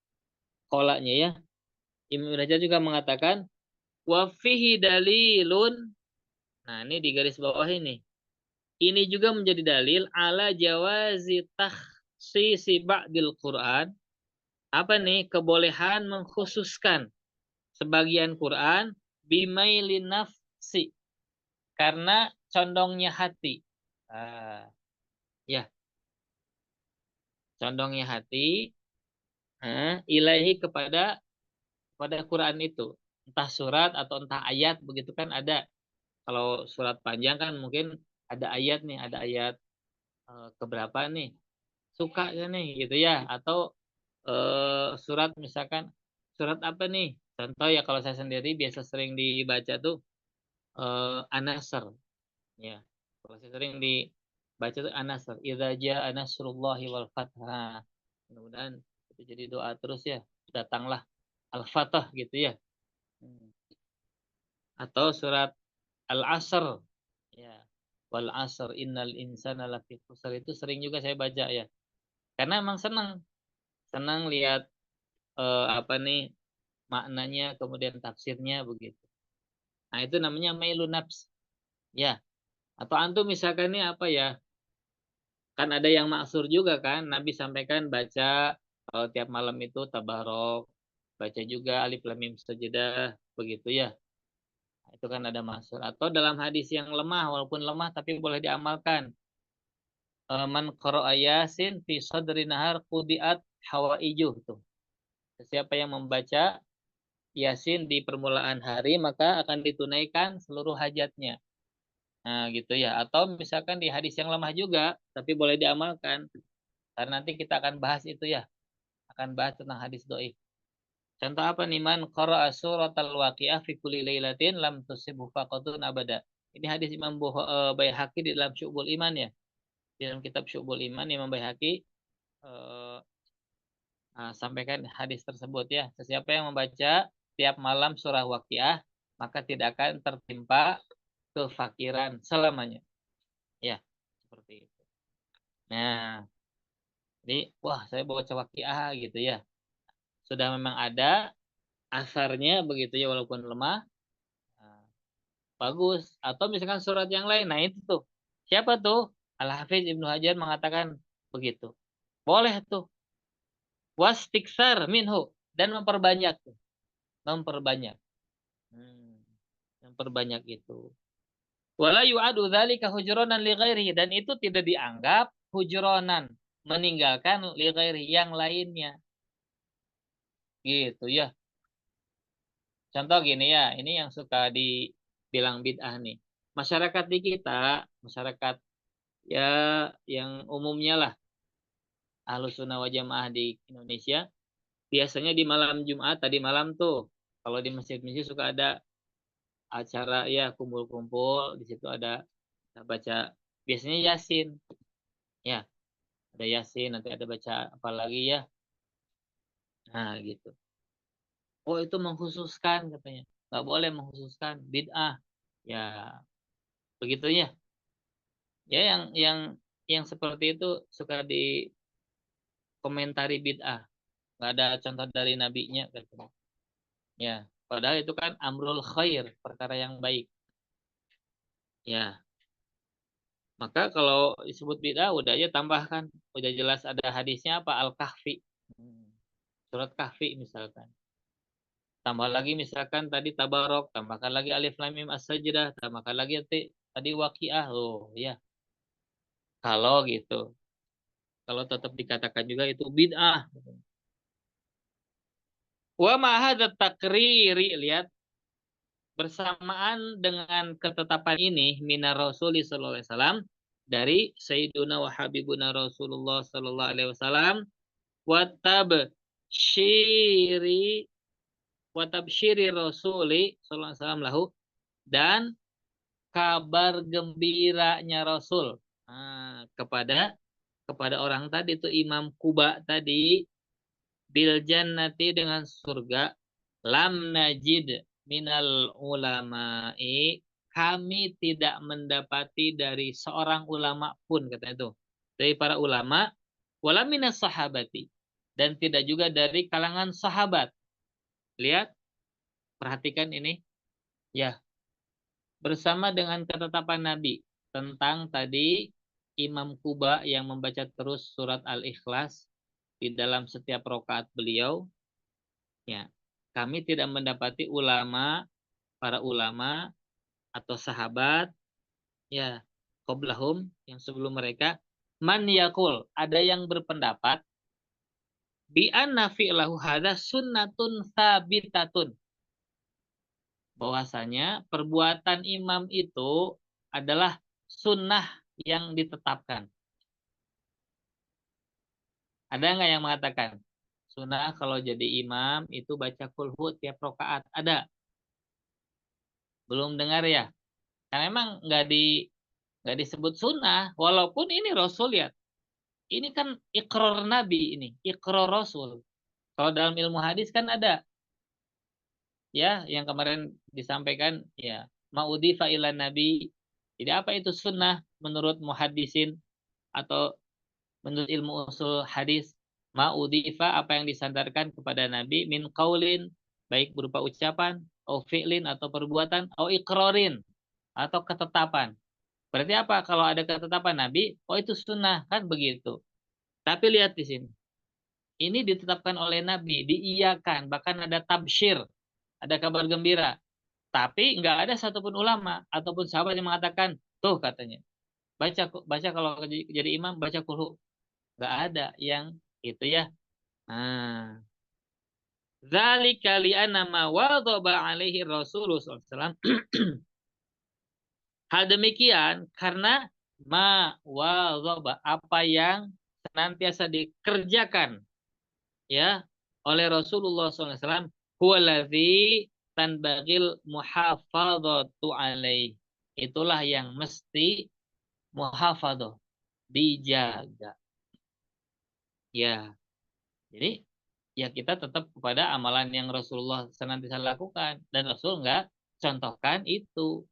Qolanya ya. Imam Ibnu Hajar juga mengatakan wa fihi dalilun. Nah, ini di garis bawah ini. Ini juga menjadi dalil ala jawazi takhsisi ba'dil Quran. Apa nih? Kebolehan mengkhususkan sebagian Quran bimailin nafsi, karena condongnya hati. Ah, ya, condongnya hati ilahi kepada Quran itu. Entah surat atau entah ayat begitu kan ada. Kalau surat panjang kan mungkin ada ayat nih, ada ayat keberapa nih. Suka ya nih gitu ya, atau surat misalkan surat apa nih? Contoh ya kalau saya sendiri biasa sering dibaca tuh An-Nasr ya. Kalau saya sering dibaca tuh An-Nasr, idza jaa nasrullahi wal fath. Nah, mudah-mudahan itu jadi doa terus ya. Datanglah Al-Fatah gitu ya. Hmm. Atau surat Al-Asr ya. Wal asr innal insana lafi khusr, itu sering juga saya baca ya. Karena emang senang senang lihat apa nih maknanya kemudian tafsirnya begitu. Nah, itu namanya mailun nafs. Ya. Atau antum misalkan ini apa ya? Kan ada yang maksur juga kan. Nabi sampaikan baca tiap malam itu tabarok, baca juga alif lam mim sajdah begitu ya. Nah, itu kan ada maksur. Atau dalam hadis yang lemah, walaupun lemah tapi boleh diamalkan. Man qara'a yasin fi sadri nahar qudiat hawaijuh tuh. Siapa yang membaca Yasin di permulaan hari, maka akan ditunaikan seluruh hajatnya. Nah, gitu ya. Atau misalkan di hadis yang lemah juga, tapi boleh diamalkan. Karena nanti kita akan bahas itu ya. Akan bahas tentang hadis doi. Contoh apa nih? Man qara'a suratal waqi'ah fi kulli lailatin lam tusibhu faqatun abada. Ini hadis Imam Baihaqi di dalam Syu'bul Iman ya. Di dalam kitab Syu'bul Iman Imam Baihaqi eh, sampaikan hadis tersebut ya. Sesiapa yang membaca tiap malam surah Waqiah, maka tidak akan tertimpa kefakiran selamanya. Ya, seperti itu. Nah, jadi wah saya baca Waqiah gitu ya. Sudah memang ada asarnya begitu ya walaupun lemah. Nah, bagus. Atau misalkan surat yang lain. Nah, itu tuh. Siapa tuh? Al-Hafiz Ibnu Hajar mengatakan begitu. Boleh tuh. Wastiksar minhu. Dan memperbanyak tuh. Memperbanyak. Hmm, memperbanyak itu. Wala yu'adu dzalika hujranan li ghairihi, dan itu tidak dianggap hujranan, meninggalkan li ghairihi yang lainnya. Gitu ya. Contoh gini ya, ini yang suka dibilang bid'ah nih. Masyarakat di kita, masyarakat ya yang umumnya lah, Ahlus Sunnah wal Jamaah di Indonesia, biasanya di malam Jumat tadi malam tuh, kalau di masjid-masjid suka ada acara ya kumpul-kumpul, di situ ada kita baca biasanya Yasin. Ya, ada Yasin, nanti ada baca apa lagi ya. Nah, gitu. Oh, itu mengkhususkan katanya. Nggak boleh mengkhususkan bid'ah. Ya, begitunya. Ya, yang seperti itu suka dikomentari bid'ah. Nggak ada contoh dari nabinya katanya. Ya, padahal itu kan amrul khair, perkara yang baik. Ya, maka kalau disebut bid'ah udah aja tambahkan, udah jelas ada hadisnya apa Al-Kahfi. Hmm, Surat Kahfi misalkan. Tambah lagi misalkan tadi Tabarok, tambahkan lagi Alif Lam Mim As-Sajdah, tambahkan lagi tadi Waqiah. Oh ya, kalau gitu. Kalau tetap dikatakan juga itu bid'ah. Wa ma'hadat takriri, lihat, bersamaan dengan ketetapan ini minar Rasul sallallahu alaihi wasallam dari Sayyiduna wa Habibuna Rasulullah sallallahu alaihi wasallam wa tabsyiri wa tabsyiri Rasuli sallallahu alaihi wasallam lahu, dan kabar gembiranya Rasul kepada orang tadi itu Imam Kuba tadi, bil jannati dengan surga, lam najid minal ulama'i, kami tidak mendapati dari seorang ulama pun, kata itu, dari para ulama, wala minas sahabati, dan tidak juga dari kalangan sahabat. Lihat, perhatikan ini ya, bersama dengan ketetapan Nabi tentang tadi Imam Kuba yang membaca terus surat Al-Ikhlas di dalam setiap rokaat beliau, ya, kami tidak mendapati para ulama atau sahabat, ya, qoblahum, yang sebelum mereka, man yakul, ada yang berpendapat, bi anna fi'lahu hadza sunnatun thabitatun, bahwasanya perbuatan imam itu adalah sunnah yang ditetapkan. Ada nggak yang mengatakan sunnah kalau jadi imam itu baca kulhu tiap rokaat? Ada? Belum dengar ya? Karena memang nggak disebut sunnah, walaupun ini Rasul ya. Ini kan ikrar Nabi ini, ikrar Rasul. Kalau dalam ilmu hadis kan ada ya yang kemarin disampaikan ya, ma'udhifa ila Nabi. Jadi apa itu sunnah menurut muhaddisin atau menurut ilmu usul hadis? Ma'udhifa, apa yang disandarkan kepada Nabi, min qaulin, baik berupa ucapan, atau fi'lin atau perbuatan, atau ikrarin atau ketetapan. Berarti apa? Kalau ada ketetapan Nabi, oh itu sunnah, kan begitu. Tapi lihat di sini. Ini ditetapkan oleh Nabi, diiyakan, bahkan ada tabsyir, ada kabar gembira. Tapi nggak ada satupun ulama ataupun sahabat yang mengatakan, tuh katanya, baca kalau jadi imam, baca kulhu. Nggak ada yang itu ya. Nah, Dzalika li'anna ma wadhaba alaihi Rasulullah SAW. Hal demikian karena ma wadhaba, apa yang senantiasa dikerjakan ya oleh Rasulullah SAW, huwaladzi tanbagil muhafadzatu alaih. Itulah yang mesti muhafadzah, dijaga. Ya, jadi ya kita tetap kepada amalan yang Rasulullah senantiasa lakukan, dan Rasul nggak contohkan itu.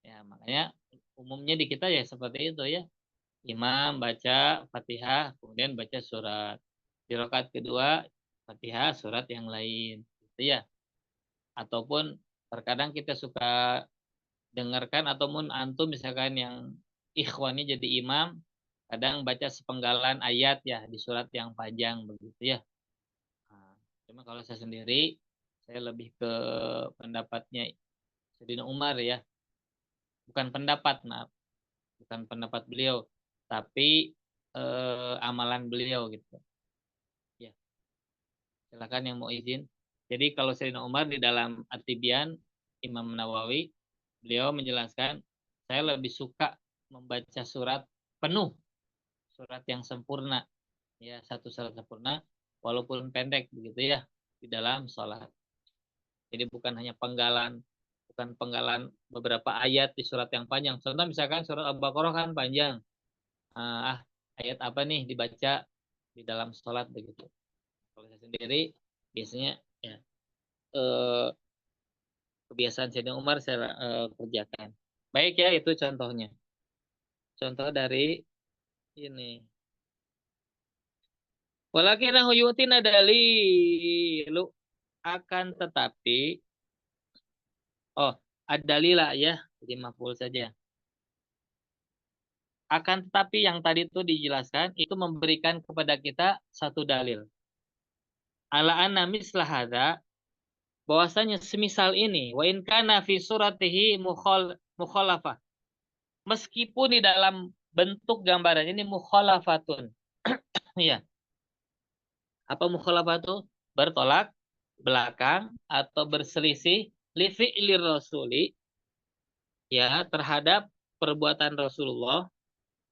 Ya, makanya umumnya di kita ya seperti itu ya. Imam baca Fatihah, kemudian baca surat. Di rakaat kedua, Fatihah, surat yang lain. Gitu ya. Ataupun terkadang kita suka dengarkan, ataupun antum misalkan yang ikhwannya jadi imam, kadang baca sepenggalan ayat ya di surat yang panjang begitu ya. Nah, cuma kalau saya sendiri, saya lebih ke pendapatnya Sayyidina Umar ya. Bukan pendapat, maaf. Bukan pendapat beliau, tapi amalan beliau gitu. Ya, silakan yang mau izin. Jadi kalau Sayyidina Umar di dalam At-Tibyan, Imam Nawawi, beliau menjelaskan, saya lebih suka membaca surat penuh, surat yang sempurna, ya satu surat sempurna, walaupun pendek begitu ya, di dalam sholat. Jadi bukan hanya penggalan, bukan penggalan beberapa ayat di surat yang panjang. Contoh misalkan surat Al-Baqarah kan panjang. Ayat apa nih dibaca di dalam sholat begitu. Kalau saya sendiri biasanya ya eh, kebiasaan Sayyidina Umar saya kerjakan. Baik ya, itu contohnya. Contoh dari ini. Walakinahu yu'tina dalilu, akan tetapi, oh, ad-dalila ya, jadi maf'ul saja. Akan tetapi yang tadi itu dijelaskan itu memberikan kepada kita satu dalil. Ala anna mislah hadza, bahwasanya semisal ini, wa in kana fi suratihi mukhalafah, meskipun di dalam bentuk gambaran ini mukhalafatun. Ya, apa mukhalafatu? Bertolak belakang atau berselisih li fi'li rasuli, ya, terhadap perbuatan Rasulullah,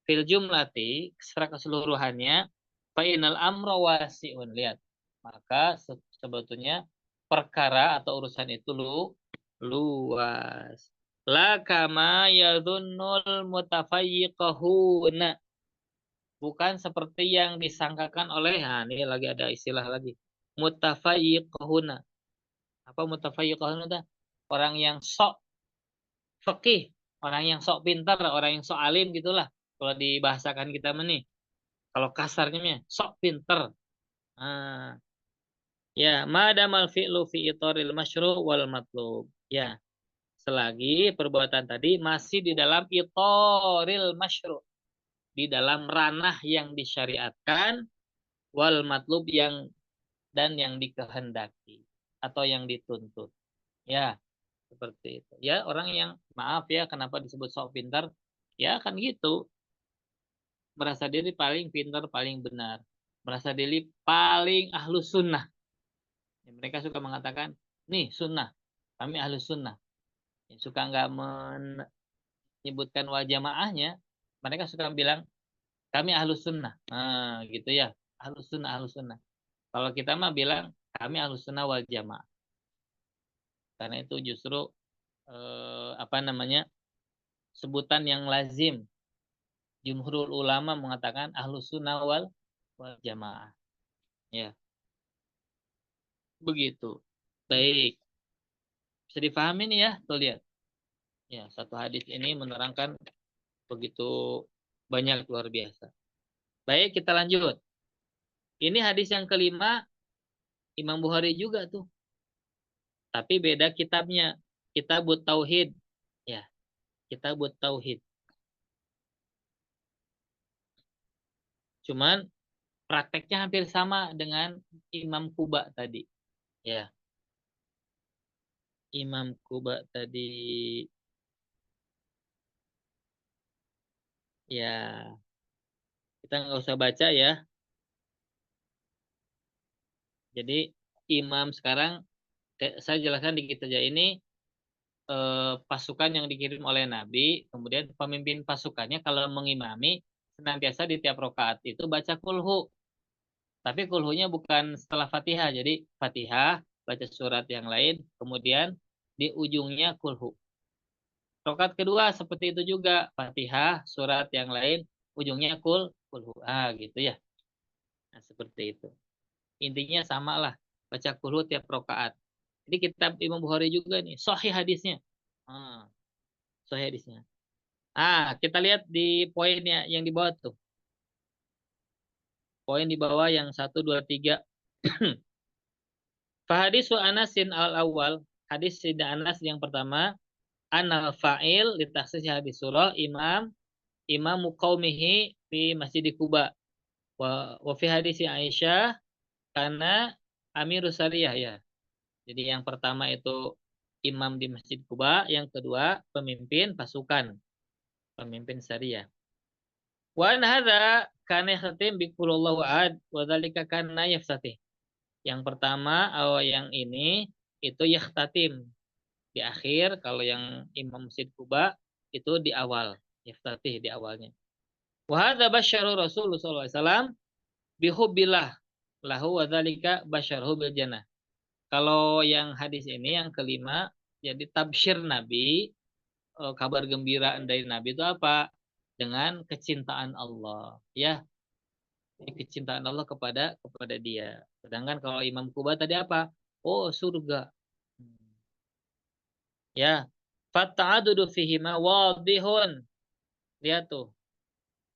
fil jumlati, secara keseluruhannya, fa inal amra wasi'un, lihat, maka sebetulnya perkara atau urusan itu luas. La kama yadhunnul mutafayyiqahuna, bukan seperti yang disangkakan oleh, nah ini lagi ada istilah lagi, mutafayyiqahuna. Apa mutafayyiqahuna? Orang yang sok fikih, orang yang sok pintar, orang yang sok alim gitulah. Kalau dibahasakan kita nih, kalau kasarnya sok pintar. Ah, ya, madamal fi'lu fi itoril masyru' wal matlub. Ya, selagi perbuatan tadi masih di dalam itoril masyru', di dalam ranah yang disyariatkan, wal matlub dan yang dikehendaki atau yang dituntut. Ya, seperti itu. Ya, orang yang, maaf ya, kenapa disebut sok pintar? Ya, kan gitu. Merasa diri paling pintar, paling benar. Merasa diri paling ahlus sunnah. Ya, mereka suka mengatakan, nih sunnah, kami ahlus sunnah. Ya, suka nggak menyebutkan wal jamaahnya, mereka suka bilang, kami ahlus sunnah. Nah, gitu ya. Ahlus sunnah, ahlus sunnah. Kalau kita mah bilang, kami ahlus sunnah wal jamaah. Karena itu justru apa namanya, sebutan yang lazim. Jumhurul ulama mengatakan ahlus sunnah wal jamaah. Ya, begitu. Baik, bisa dipahami nih ya, tuh lihat. Ya, satu hadis ini menerangkan begitu banyak, luar biasa. Baik, kita lanjut. Ini hadis yang kelima, Imam Bukhari juga tuh. Tapi beda kitabnya. Kitabut Tauhid. Ya, Kitabut Tauhid. Cuman prakteknya hampir sama dengan Imam Kuba tadi. Ya, Imam Kuba tadi. Ya, kita nggak usah baca ya. Jadi imam sekarang, saya jelaskan dikit saja ini, pasukan yang dikirim oleh Nabi, kemudian pemimpin pasukannya kalau mengimami senantiasa di tiap rakaat itu baca kulhu. Tapi kulhunya bukan setelah Fatihah. Jadi Fatihah, baca surat yang lain, kemudian di ujungnya kulhu. Rakaat kedua seperti itu juga, Fatihah, surat yang lain, ujungnya kulhu. Gitu ya. Nah, seperti itu. Intinya sama lah, baca kulhu tiap rakaat. Jadi kitab Imam Bukhari juga nih, sahih hadisnya. Ah, sahih hadisnya. Kita lihat di poinnya yang di bawah tuh. Poin di bawah yang 1, 2, 3. Fahadisu Anasin al-awwal. Hadis Sayyidina Anas yang pertama. Anal fa'il ditaksisi hadis surah imam qaumihi fi masjid Kuba. Wa fi hadis Aisyah karena Amirus Sariyah ya. Jadi yang pertama itu imam di Masjid Kuba, yang kedua pemimpin pasukan, pemimpin Sariyah. Wa an hadza kana yakhtim bi qulillahu ahad wa dzalika kana yaftatih. Yang pertama yang ini itu yakhtatim di akhir, kalau yang Imam Masjid Kuba itu di awal, yaftatih di awalnya. Wa hadza basyaru Rasulullah sallallahu alaihi wasallam bihubbillah lahu wa dzalika basyaruhu bil jannah. Kalau yang hadis ini yang kelima, jadi tabsyir Nabi, kabar gembira dari Nabi itu apa? Dengan kecintaan Allah, ya. Kecintaan Allah kepada dia. Sedangkan kalau Imam Kuba tadi apa? Oh, surga. Ya. Fata'adudu fihima wadihun. Lihat tuh.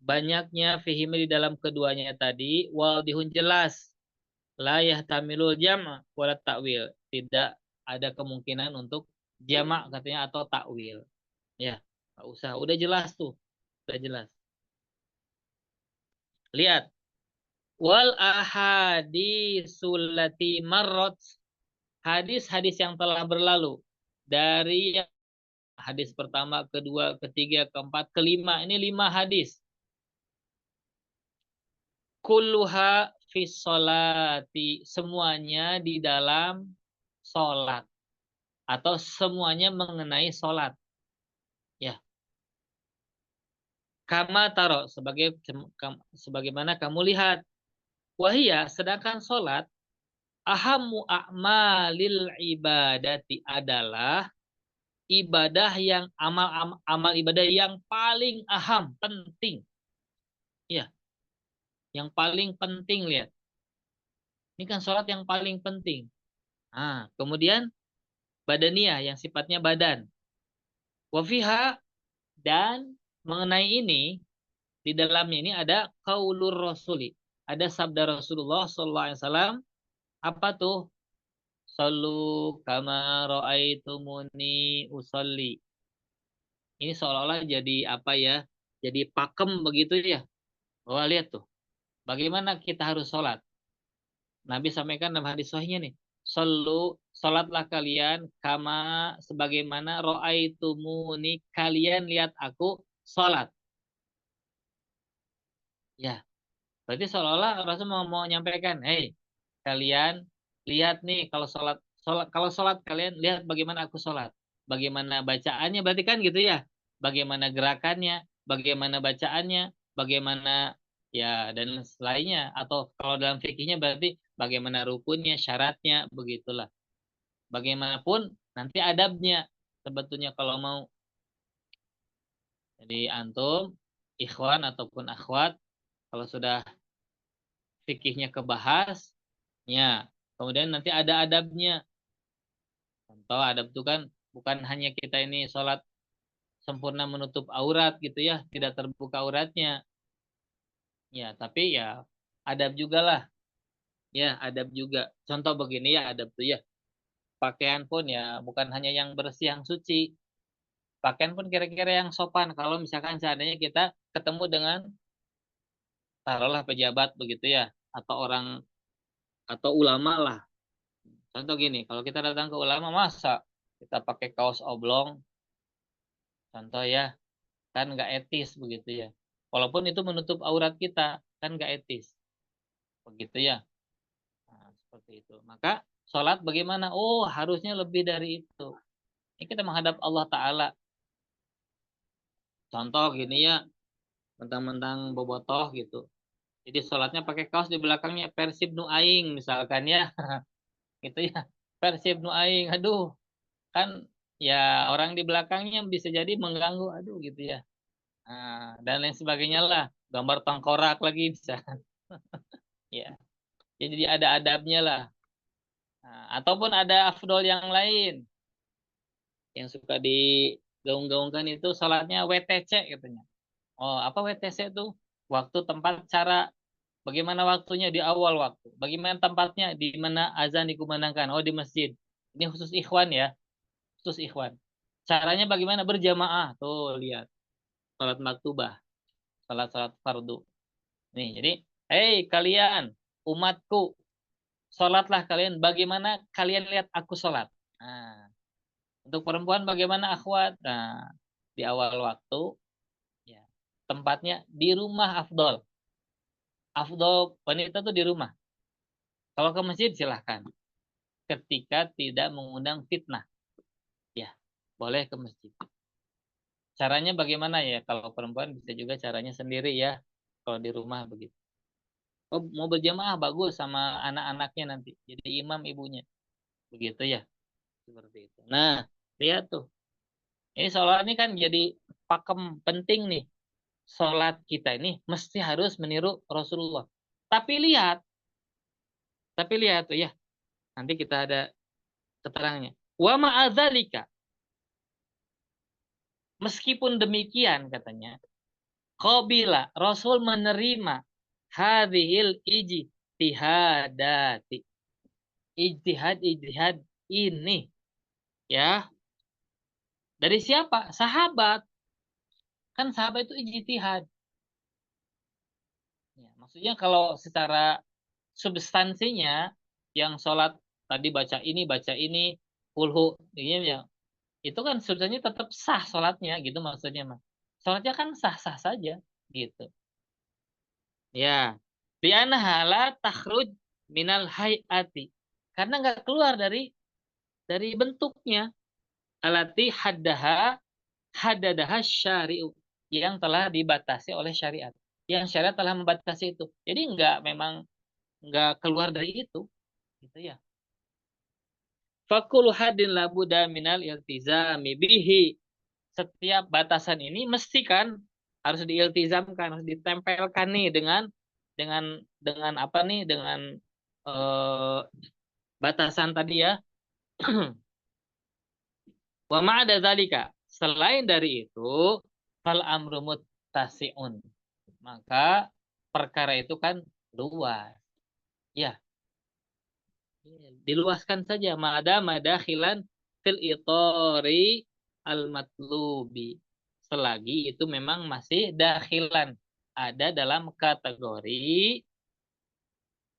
Banyaknya fihima di dalam keduanya tadi wadihun jelas. La yahtamilul jama' wala ta'wil. Tidak ada kemungkinan untuk jamak katanya atau takwil. Ya, nggak usah. Udah jelas tuh. Udah jelas. Lihat. Wal ahadisul lati marrat. Hadis-hadis yang telah berlalu. Dari hadis pertama, kedua, ketiga, keempat, kelima. Ini 5 hadis. Kulluha fi sholati. Semuanya di dalam sholat. Atau semuanya mengenai sholat. Ya. Kama taro. Sebagaimana kamu lihat. Wahia, sedangkan sholat. Ahamu a'malil ibadati adalah ibadah yang amal ibadah yang paling aham, penting. Ya, yang paling penting, lihat. Ini kan sholat yang paling penting. Kemudian badaniyah yang sifatnya badan. Wafiha, dan mengenai ini di dalamnya ini ada qaulur rasuli. Ada sabda Rasulullah sallallahu alaihi wasallam, apa tuh? Sallu kama raaitumuni usolli. Ini seolah-olah jadi apa ya? Jadi pakem begitu ya. Wah, lihat tuh. Bagaimana kita harus sholat. Nabi sampaikan dalam hadis sahihnya nih. Sholatlah kalian kama sebagaimana ro'aitumuni, kalian lihat aku sholat. Ya, berarti seolah-olah Rasul mau menyampaikan, hei, kalian lihat nih kalau sholat kalian lihat bagaimana aku sholat. Bagaimana bacaannya, berarti kan gitu ya. Bagaimana gerakannya, bagaimana bacaannya, bagaimana ya dan lainnya. Atau kalau dalam fikihnya berarti bagaimana rukunnya, syaratnya, begitulah. Bagaimanapun nanti adabnya sebetulnya kalau mau. Jadi antum, ikhwan ataupun akhwat, kalau sudah fikihnya kebahas, ya, kemudian nanti ada adabnya. Contoh adab itu kan bukan hanya kita ini sholat sempurna menutup aurat gitu ya, tidak terbuka auratnya. Ya, tapi ya adab juga lah. Ya, adab juga. Contoh begini ya adab tuh ya. Pakaian pun ya bukan hanya yang bersih, yang suci. Pakaian pun kira-kira yang sopan. Kalau misalkan seandainya kita ketemu dengan taruhlah pejabat begitu ya, atau orang atau ulama lah. Contoh gini, kalau kita datang ke ulama masa kita pakai kaos oblong, contoh ya, kan nggak etis begitu ya. Walaupun itu menutup aurat kita, kan nggak etis, begitu ya. Nah, seperti itu. Maka Sholat bagaimana? Oh, harusnya lebih dari itu. Ini kita menghadap Allah Ta'ala. Contoh gini ya, mentang-mentang bobotoh gitu. Jadi sholatnya pakai kaos di belakangnya Persib Nu Aing misalkan ya. Gitu ya. Persib Nu Aing. Aduh, kan ya orang di belakangnya bisa jadi mengganggu. Aduh gitu ya. Nah, dan lain sebagainya lah. Gambar tengkorak lagi bisa. Ya. Jadi ada adabnya lah. Nah, ataupun ada afdol yang lain yang suka digaung-gaungkan itu sholatnya WTC katanya. Oh, apa WTC itu? Waktu, tempat, cara. Bagaimana waktunya di awal waktu? Bagaimana tempatnya? Di mana azan dikumandangkan? Oh, di masjid. Ini khusus ikhwan ya, khusus ikhwan. Caranya bagaimana? Berjamaah. Tuh, lihat. Salat maktubah, salat-salat fardu. Nih, jadi, hei kalian, umatku, salatlah kalian. Bagaimana kalian lihat aku salat? Nah, untuk perempuan bagaimana akhwat? Nah, di awal waktu, ya, tempatnya di rumah afdol. Afdol wanita tuh di rumah. Kalau ke masjid silahkan. Ketika tidak mengundang fitnah. Ya, boleh ke masjid. Caranya bagaimana ya? Kalau perempuan bisa juga caranya sendiri ya. Kalau di rumah begitu. Oh, mau berjamaah bagus sama anak-anaknya nanti. Jadi imam ibunya. Begitu ya. Seperti itu. Nah, lihat tuh. Ini sholat ini kan jadi pakem penting nih. Sholat kita ini mesti harus meniru Rasulullah. Tapi lihat, tapi lihat tuh ya. Nanti kita ada keterangannya. Wa ma'adzalika. Meskipun demikian katanya. Qabila, Rasul menerima hadhil ijtihadati. Ijtihad ini ya. Dari siapa? Sahabat. Kan sahabat itu ijtihad. Ya, maksudnya kalau secara substansinya yang sholat tadi baca ini, kulhu, ini ya, itu kan substansinya tetap sah sholatnya gitu maksudnya mah. Sholatnya kan sah-sah saja gitu. Ya, di hala takhruj minal hayati. Karena nggak keluar dari bentuknya. Alati haddadaha syari'u. Yang telah dibatasi oleh syariat. Yang syariat telah membatasi itu. Jadi memang nggak keluar dari itu. Gitu ya. Fakulu hadin labuda minal iltizami bihi. Setiap batasan ini mesti kan harus diiltizamkan, harus ditempelkan nih dengan dengan apa nih dengan eh, batasan tadi ya. Wa ma'ada dzalika. Selain dari itu, fal amru muttasi'un. Maka perkara itu kan luas. Ya, diluaskan saja mada madakhilan fil itori al matlubi. Selagi itu memang masih dakhilan ada dalam kategori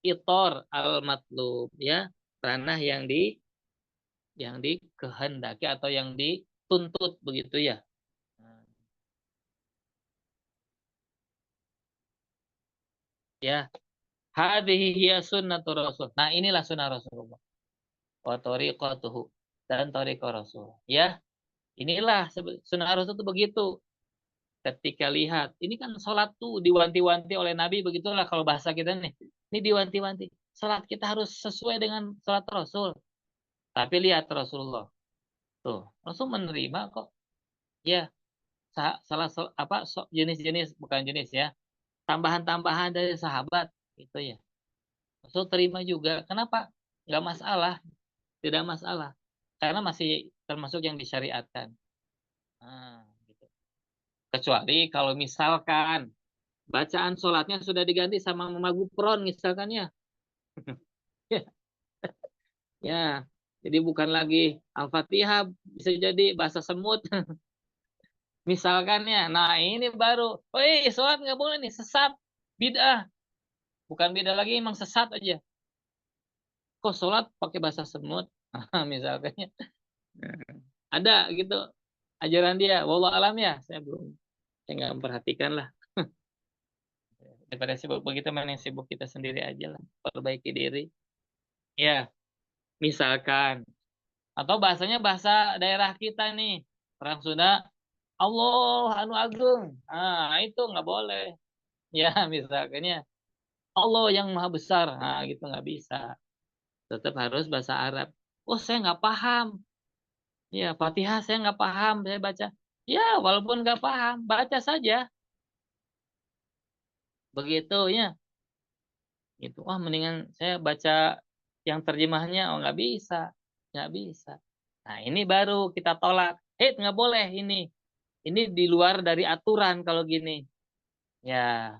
itor al matlub ya, ranah yang dikehendaki atau yang dituntut begitu ya. Nah, ya, hadhihi hiya sunnatur rasul. Nah, inilah sunnah Rasulullah. Wa tariqatuhu dan tariqah Rasul. Ya, inilah sunnah Rasul itu begitu. Ketika lihat, ini kan sholat tuh diwanti-wanti oleh Nabi, begitulah kalau bahasa kita nih. Ini diwanti-wanti. Sholat kita harus sesuai dengan sholat Rasul. Tapi lihat Rasulullah. Tuh, Rasul menerima kok. Ya, salah apa jenis-jenis bukan jenis ya. Tambahan-tambahan dari sahabat itu ya. Rasul terima juga. Kenapa? Nggak masalah, tidak masalah. Karena masih termasuk yang disyariatkan. Nah, gitu. Kecuali kalau misalkan bacaan sholatnya sudah diganti sama Mama Gupron misalkan ya. Ya, ya. Jadi bukan lagi Al-Fatihah, bisa jadi bahasa semut. Misalkan ya. Nah ini baru. Oh sholat nggak boleh nih, sesat. Bid'ah. Bukan bid'ah lagi, emang sesat aja. Kok sholat pakai bahasa semut? Misalkan ya. Ada gitu ajaran dia. Wallah alam ya. Saya nggak memperhatikan lah. Daripada sibuk begitu, mana yang sibuk kita sendiri aja lah. Perbaiki diri. Ya. Misalkan. Atau bahasanya bahasa daerah kita nih. Orang Sunda, Allah anu agung. Ah, itu nggak boleh. Ya, misalkannya Allah yang maha besar. Nah, gitu nggak bisa. Tetap harus bahasa Arab. Oh, saya nggak paham. Ya, Fatihah saya nggak paham. Saya baca. Ya, walaupun nggak paham, baca saja. Begitu ya. Gitu. Wah, mendingan saya baca yang terjemahnya. Oh, nggak bisa. Nggak bisa. Nah, ini baru kita tolak. Nggak boleh ini. Ini di luar dari aturan kalau gini. Ya,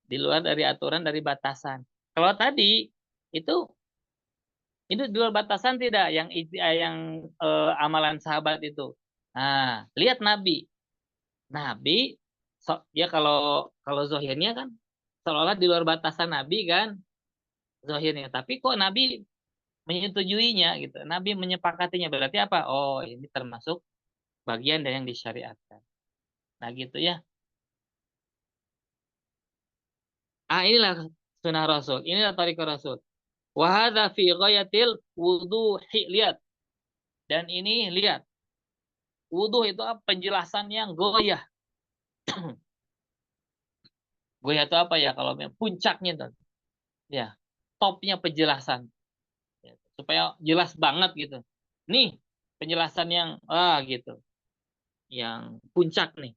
di luar dari aturan, dari batasan. Kalau tadi itu di luar batasan tidak yang amalan sahabat itu. Nah, lihat Nabi. Nabi ya kalau kalau zohirnya kan seolah di luar batasan Nabi kan zohirnya. Tapi kok Nabi menyetujuinya gitu. Nabi menyepakatinya berarti apa? Oh, ini termasuk bagian dari yang disyariatkan. Nah, gitu ya. Ah, inilah sunnah Rasul. Inilah tarikat Rasul. Wahada fi ghayatil wuduhi. Lihat. Dan ini lihat. Wuduh itu apa? Penjelasan yang goyah. Goyah itu apa ya? Kalau puncaknya tuh. Ya. Topnya penjelasan. Ya, supaya jelas banget gitu. Nih. Penjelasan yang gitu. Yang puncak nih.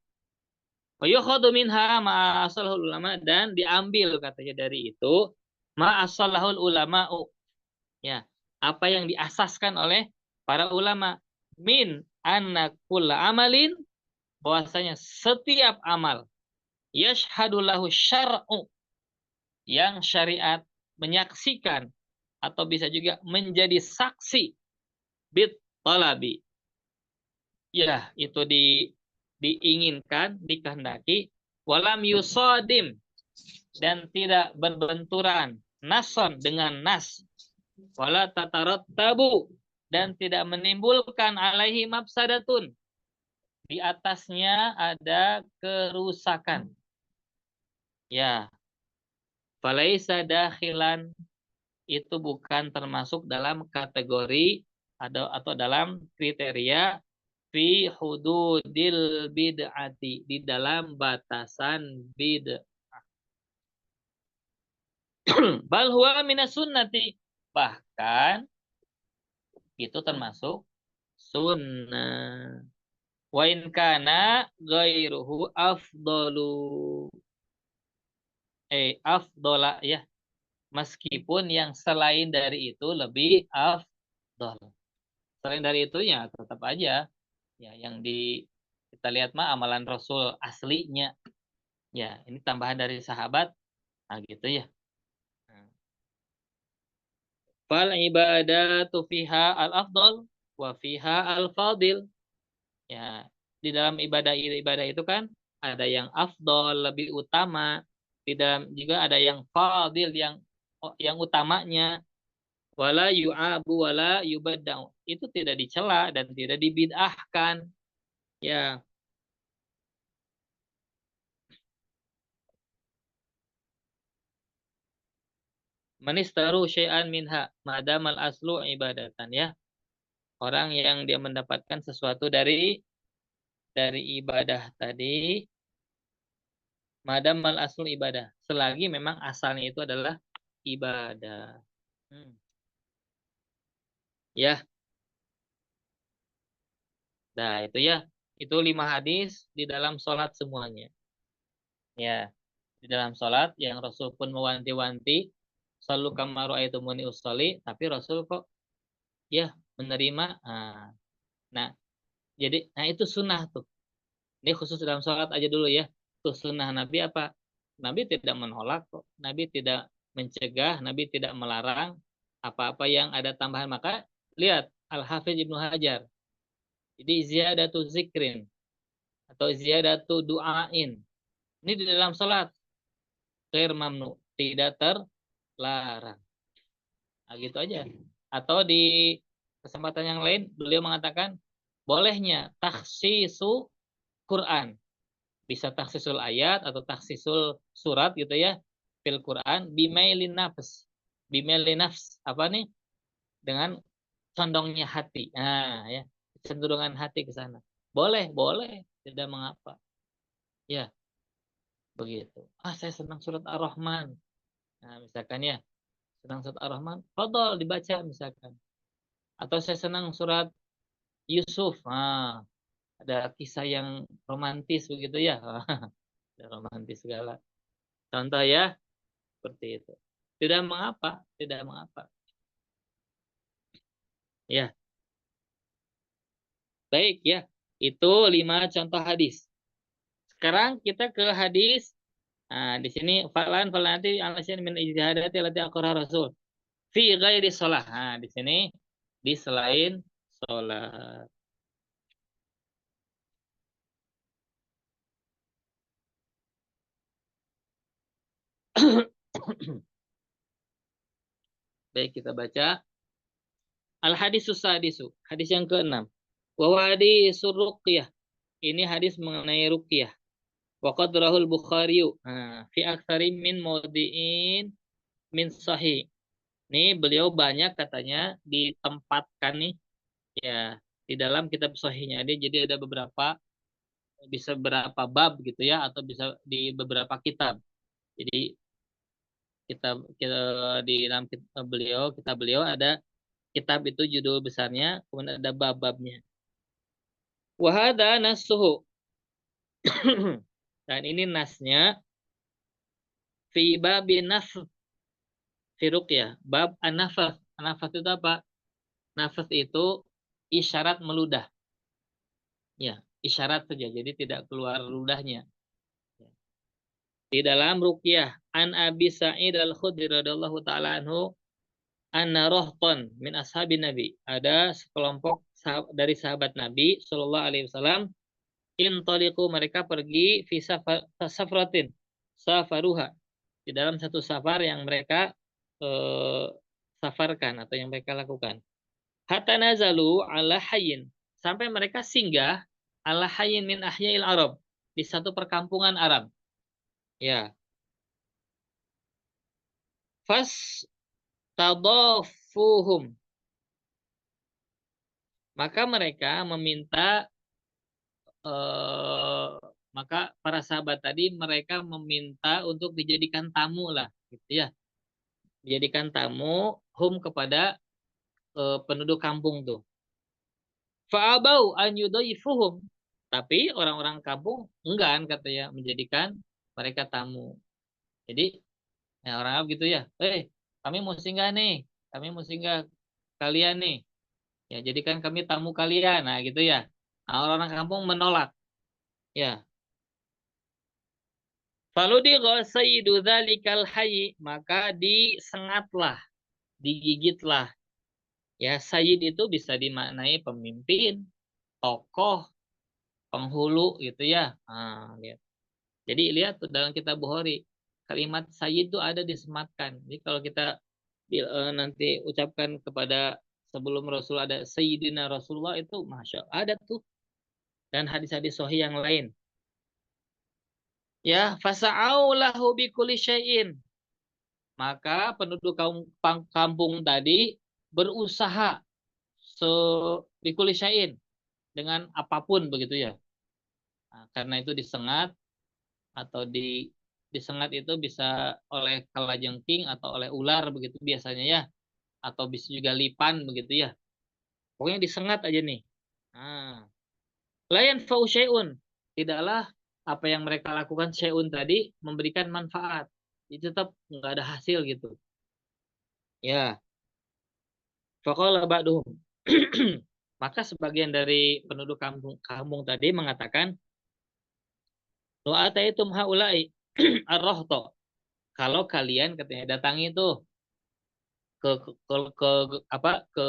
Wayukhadu minha ma'asalahul ulama. Dan diambil katanya dari itu. Ma'asalahul ulama. Ya, apa yang diasaskan oleh para ulama min anna kulla amalin, bahwasanya setiap amal yashhadu lahu syar'u, yang syariat menyaksikan atau bisa juga menjadi saksi bit talabi, ya itu diinginkan, dikehendaki, walam yusadim, dan tidak berbenturan nason dengan nas, wala tatarattabu, dan tidak menimbulkan alaihi mafsadatun, di atasnya ada kerusakan. Ya, falaisa dakhilan, itu bukan termasuk dalam kategori atau dalam kriteria fi hududil bid'ati, di dalam batasan bid'ah. Bal huwa minas sunnati, bahkan itu termasuk sunnah. Wa in kana ghairuhu afdalu. Afdola ya. Meskipun yang selain dari itu lebih afdol. Selain dari itu ya tetap aja ya yang kita lihat mah amalan Rasul aslinya. Ya, ini tambahan dari sahabat. Nah, gitu ya. Nah, fal ibadatu fiha al-afdal wa fiha al-fadil. Ya, di dalam ibadah itu kan ada yang afdol, lebih utama. Di dalam juga ada yang fadil, yang utamanya. Wala yu'abu wala yubadda'u. Itu tidak dicela dan tidak dibid'ahkan. Ya, manistaru syai'an minha madamal aslu ibadatan ya. Orang yang dia mendapatkan sesuatu dari ibadah tadi, madamal aslu ibadah. Selagi memang asalnya itu adalah ibadah. Hmm. Ya, nah itu ya. Itu 5 hadis di dalam sholat semuanya. Ya, di dalam sholat yang Rasul pun mewanti-wanti, selalu kamaru aitumuni usolli, tapi Rasul kok ya menerima. Nah, jadi itu sunnah tuh. Ini khusus dalam sholat aja dulu ya. Tuh sunnah Nabi apa? Nabi tidak menolak kok. Nabi tidak mencegah, Nabi tidak melarang apa-apa yang ada tambahan. Maka lihat Al-Hafidz Ibnu Hajar. Jadi ziyadatu zikrin atau ziyadatu du'ain. Ini di dalam sholat. Ghair mamnu. Tidak terlarang. Nah, gitu aja. Atau di kesempatan yang lain beliau mengatakan bolehnya takhsisu Quran. Bisa takhsisul ayat atau takhsisul surat gitu ya. Fil Quran bimailin nafs. Bimailin nafs. Apa nih? dengan condongnya hati. Nah, ya, cenderungan hati ke sana. Boleh, boleh, tidak mengapa. Ya, begitu. Ah, saya senang surat Ar-Rahman. Nah, misalkan ya, senang surat Ar-Rahman, fadol dibaca misalkan. Atau saya senang surat Yusuf. Ah, ada kisah yang romantis begitu ya. Ada romantis segala. Contoh ya, seperti itu. Tidak mengapa, tidak mengapa. Ya, baik ya. Itu 5 contoh hadis. Sekarang kita ke hadis. Nah, di sini falan nanti alasan min ijtihadati allati aqraha Rasul fi ghairi shalah. Nah, di sini di selain sholat. Baik, kita baca al hadis sadisu, hadis yang ke-6. Wa hadis ruqyah. Ini hadis mengenai ruqyah. Wa qadrahul Bukhari fi aktsari min maudi'in min sahih. Nih beliau banyak katanya ditempatkan nih ya di dalam kitab sahihnya dia, jadi ada beberapa, bisa berapa bab gitu ya, atau bisa di beberapa kitab. Jadi kita di dalam kitab beliau ada kitab itu judul besarnya, kemudian ada bab-babnya. Wahada nasuhu. Dan ini nasnya fi babi naf firuk ya, bab an-nafas. An-nafas itu apa? Nafas itu isyarat meludah. Ya, isyarat saja, jadi tidak keluar ludahnya. Di dalam ruqyah an Abi Sa'id Al-Khudri radhiyallahu taala anhu anna rohton min ashabin Nabi. Ada sekelompok dari sahabat Nabi Shallallahu Alaihi Wasallam. Intoliku, mereka pergi fi safratin safaruha, di dalam satu safar yang mereka eh, safarkan atau yang mereka lakukan. Hatta nazalu ala hayyin, sampai mereka singgah ala hayyin min ahyail Arab, di satu perkampungan Arab. Ya, fas tadafuhum, maka mereka meminta, eh, maka para sahabat tadi mereka meminta untuk dijadikan tamu lah gitu ya, dijadikan tamu hum kepada penduduk kampung tuh. Fa'abau an yudhaifuhum, tapi orang-orang kampung enggan katanya menjadikan mereka tamu. Jadi ya orang Arab gitu ya, kami mau singgah nih, kami mau singgah kalian nih, ya jadikan kami tamu kalian, nah gitu ya. Nah, orang-orang kampung menolak. Ya, faludi sayyidu dzalikal hayy, maka disengatlah, digigitlah. Ya, sayyid itu bisa dimaknai pemimpin, tokoh, penghulu gitu ya. Nah, lihat. Jadi lihat tuh dalam kitab Bukhari, kalimat sayyid itu ada disematkan. Jadi kalau kita nanti ucapkan kepada sebelum Rasul ada Sayyidina Rasulullah, itu masya Allah ada tuh, dan hadis-hadis sahih yang lain. Ya, fasa'au lahu bikulli syai'in. Maka penduduk kampung tadi berusaha se bikulli syai'in, dengan apapun begitu ya. Nah, karena itu disengat atau disengat itu bisa oleh kalajengking atau oleh ular begitu biasanya ya, atau bisa juga lipan begitu ya. Pokoknya disengat aja nih. Nah, layan fau syai'un, tidaklah apa yang mereka lakukan syai'un tadi memberikan manfaat. Itu tetap nggak ada hasil gitu. Ya, faqala ba'duhum. Maka sebagian dari penduduk kampung tadi mengatakan, wa ataitum haula'i ar-rahta. Kalau kalian katanya datangi tuh ke apa, ke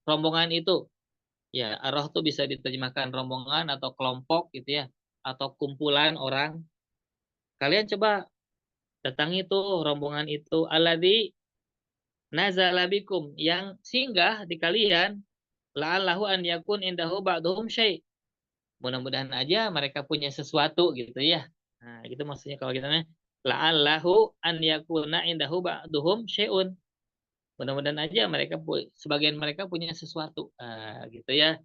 rombongan itu. Ya, ar-rah tuh bisa diterjemahkan rombongan atau kelompok gitu ya, atau kumpulan orang. Kalian coba datangi tuh rombongan itu, alladzi nazala bikum, yang singgah di kalian, la'allahu an yakun indahu ba'duhum syai'. Mudah-mudahan aja mereka punya sesuatu gitu ya. Nah, gitu maksudnya kalau kita la'allahu an yakuna indahu ba'duhum syai'un. Mudah-mudahan aja mereka sebagian mereka punya sesuatu, gitu ya,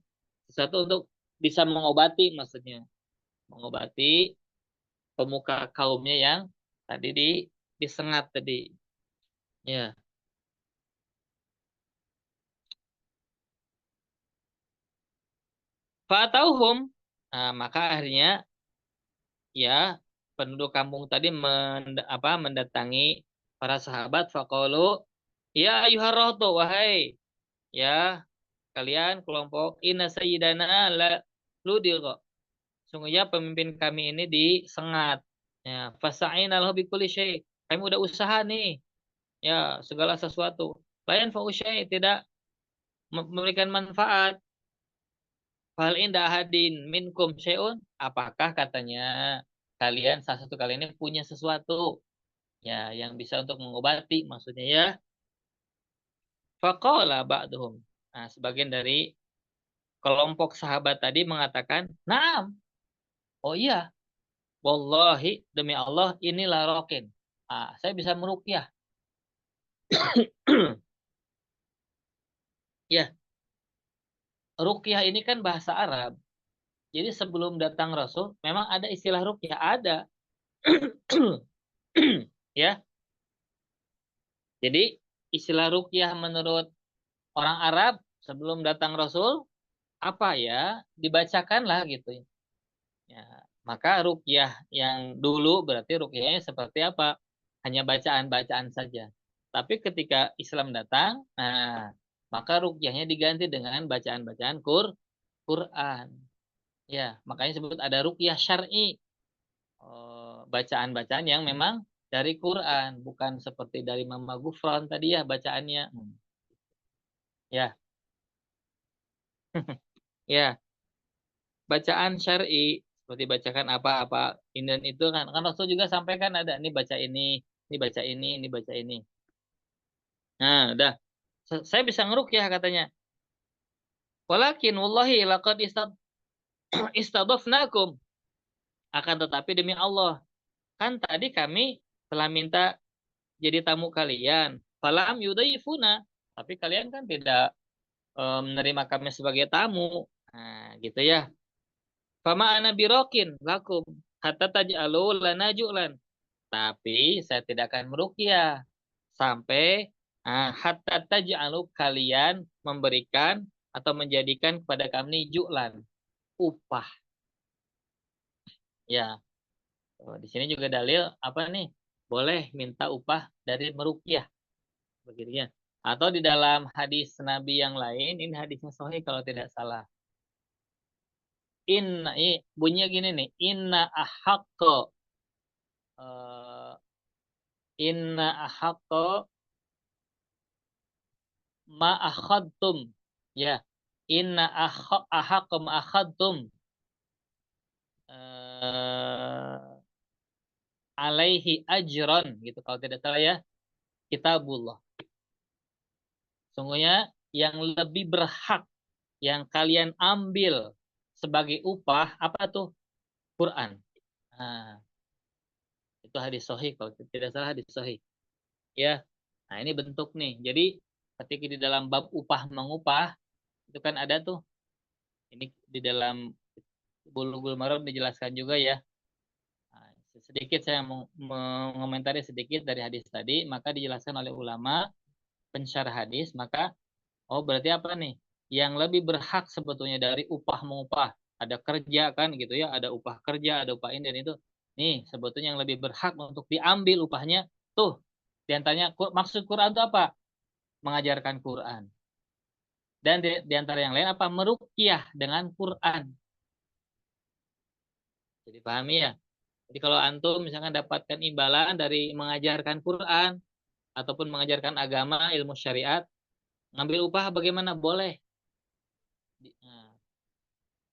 sesuatu untuk bisa mengobati, maksudnya mengobati pemuka kaumnya yang tadi disengat tadi. Ya, fatauhum. Nah, maka akhirnya ya penduduk kampung tadi mendatangi para sahabat faqalu ya ayyuhar rahtu, wahai ya kalian kelompok inna sayyidana la ludhiqa. Sungguhnya pemimpin kami ini disengat. Ya, fasa'ina lahu bikulli syai. Kami udah usaha nih, ya segala sesuatu. Lain fa tidak memberikan manfaat. Fal inda ahadin minkum syai'un. Apakah katanya kalian salah satu kalian ini punya sesuatu ya yang bisa untuk mengobati, maksudnya ya. Faqala ba'duhum. Nah, sebagian dari kelompok sahabat tadi mengatakan, "Naam. Oh iya, wallahi demi Allah inilah rokin. Saya bisa meruqyah." Ya, ruqyah ini kan bahasa Arab. Jadi sebelum datang Rasul, memang ada istilah ruqyah, ada. Ya, jadi istilah ruqyah menurut orang Arab sebelum datang Rasul apa ya? Dibacakanlah gitu. Ya, maka ruqyah yang dulu berarti ruqyahnya seperti apa? Hanya bacaan-bacaan saja. Tapi ketika Islam datang, nah, maka ruqyahnya diganti dengan bacaan-bacaan Quran. Ya, makanya sebut ada ruqyah syar'i. Bacaan-bacaan yang memang dari Quran, bukan seperti dari Mama Gufron tadi ya bacaannya. Ya, ya, bacaan syar'i seperti bacakan apa-apa ini dan itu kan Rasul juga sampaikan ada ini baca ini baca ini baca ini. Nah, udah. Saya bisa ngeruqyah katanya. Walakin wallahi laqad istadafnakum. Akan tetapi demi Allah, kan tadi kami telah minta jadi tamu kalian. Falam yudayifuna. Tapi kalian kan tidak menerima kami sebagai tamu. Nah, gitu ya. Fama ana birokin lakum hatta taj'alu lana ju'lan. Tapi saya tidak akan meruqyah sampai hatta taj'alu kalian memberikan atau menjadikan kepada kami ju'lan, upah. Ya, di sini juga dalil apa nih? Boleh minta upah dari meruqyah begitu ya. Atau di dalam hadis Nabi yang lain, ini hadisnya sahih kalau tidak salah. Bunyinya gini nih, eh, inna ahakko ma akhadtum, ya, ahakko ma akhadtum eh, alaihi ajron gitu kalau tidak salah ya, kitabullah. Sungguhnya yang lebih berhak yang kalian ambil sebagai upah apa tuh? Quran. Nah, itu hadis sahih kalau tidak salah, hadis sahih. Ya. Nah, ini bentuk nih. Jadi ketika di dalam bab upah mengupah itu kan ada tuh, ini di dalam Bulughul Maram dijelaskan juga ya. Nah, sedikit saya mau mengomentari sedikit dari hadis tadi, maka dijelaskan oleh ulama pensyarah hadis, maka oh berarti apa nih? Yang lebih berhak sebetulnya dari upah mengupah. Ada kerja kan gitu ya, ada upah kerja, ada upah ini dan itu. Nih, sebetulnya yang lebih berhak untuk diambil upahnya tuh. Di antaranya maksud Quran itu apa? Mengajarkan Quran. Dan di antara yang lain apa? Meruqyah dengan Quran. Jadi pahami ya. Jadi kalau antum misalkan dapatkan imbalan dari mengajarkan Quran ataupun mengajarkan agama, ilmu syariat, ngambil upah bagaimana? Boleh. Nah,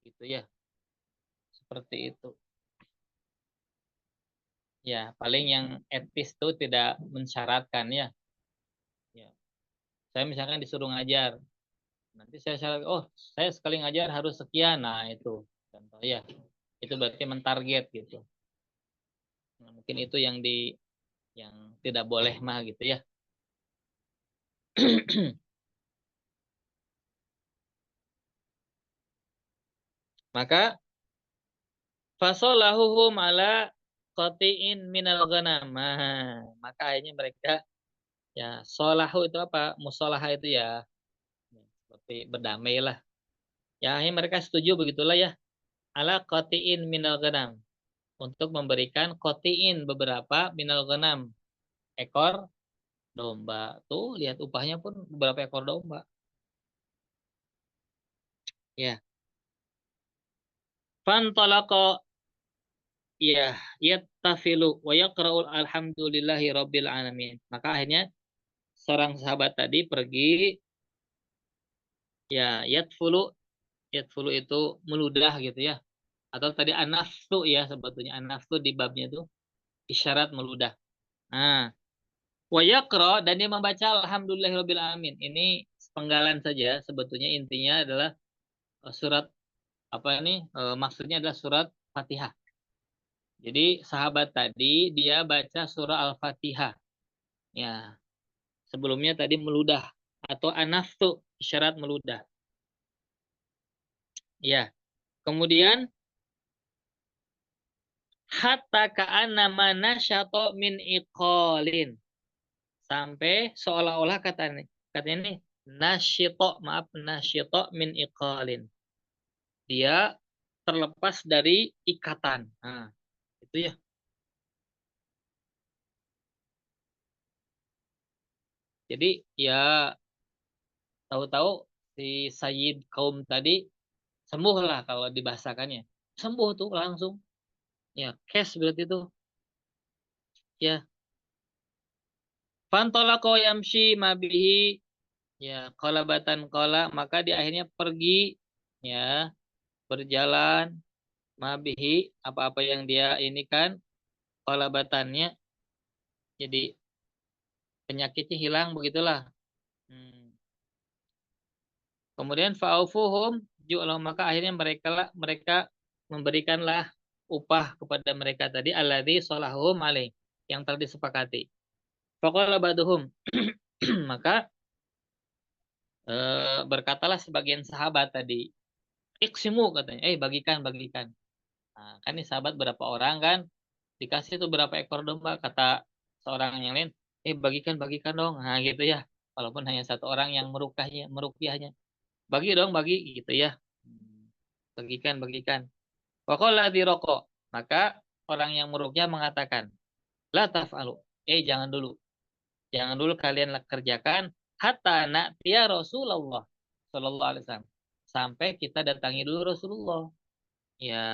gitu ya. Seperti itu. Ya, paling yang etis itu tidak mensyaratkan ya. Ya. Saya misalkan disuruh ngajar. Nanti saya syarat, oh, saya sekali ngajar harus sekian. Nah, itu contoh ya. Itu berarti mentarget gitu. Nah, mungkin itu yang tidak boleh mah gitu ya. Maka fasolahuhum ala qati'in minal ghanam. Maka akhirnya mereka ya solahu itu apa? Musolah itu ya seperti berdamai lah. Ya akhirnya mereka setuju begitulah ya. Ala qati'in minal ghanam. Untuk memberikan qati'in beberapa minal ghanam. Ekor domba. Tuh lihat upahnya pun beberapa ekor domba. Ya. Fantalaqa ya yattafilu wa yaqra'ul alhamdulillahi rabbil alamin. Maka akhirnya seorang sahabat tadi pergi ya yatfulu yatfulu itu meludah gitu ya. Atau tadi anafsu ya sebetulnya anafsu di babnya itu isyarat meludah. Nah, wa yaqra dan dia membaca alhamdulillahi rabbil alamin. Ini penggalan saja sebetulnya intinya adalah surat apa ini maksudnya adalah surat Fatihah. Jadi sahabat tadi dia baca surah Al-Fatihah. Ya, sebelumnya tadi meludah atau anafsu isyarat meludah. Ya, kemudian hatta ka'anna manasyato min iqalin. Sampai seolah-olah katanya nih nasyito, maaf nasyito min iqalin. Dia terlepas dari ikatan. Nah, itu ya. Jadi ya tahu-tahu si Sayyid kaum tadi sembuh lah kalau dibahasakannya. Sembuh tuh langsung. Ya, cash berarti itu. Ya, fantolako yamshi mabihi ya kolabatan kola maka di akhirnya pergi ya berjalan mabihi apa-apa yang dia ini kan kolabatannya jadi penyakitnya hilang begitulah. Hmm. Kemudian fa'ufuhum ju'lah maka akhirnya mereka memberikanlah upah kepada mereka tadi alladzi salahum alaih yang telah disepakati. Faqala baduhum maka berkatalah sebagian sahabat tadi, iksimu katanya, bagikan bagikan. Nah, kan ini sahabat berapa orang kan dikasih tuh berapa ekor domba kata seorang yang lain, bagikan bagikan dong. Nah gitu ya. Walaupun hanya satu orang yang merupiahnya. Bagi dong bagi gitu ya. Hmm, bagikan bagikan. Waqala di rokok. Maka orang yang merukyah mengatakan, la taf'alu. Jangan dulu. Jangan dulu kalian kerjakan hatta na'tiya Rasulullah sallallahu alaihi wasallam. Sampai kita datangi dulu Rasulullah. Ya,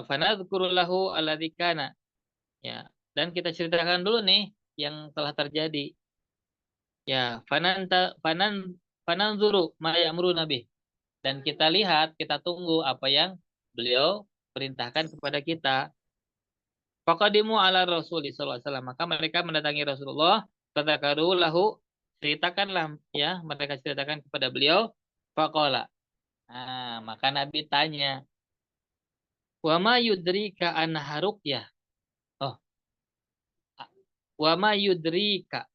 fanadzkuru lahu alladzi kana. Ya, dan kita ceritakan dulu nih yang telah terjadi. Ya, fananzuru ma ya'muru nabi. Dan kita lihat, kita tunggu apa yang beliau perintahkan kepada kita. Faqadimu ala Rasul sallallahu alaihi wasallam. Maka mereka mendatangi Rasulullah, tadzakaru lahu, ceritakanlah ya, mereka ceritakan kepada beliau, faqala. Nah, maka Nabi tanya, "Wa ma yudrika annaha ruqyah?" Oh, wa ma yudrika.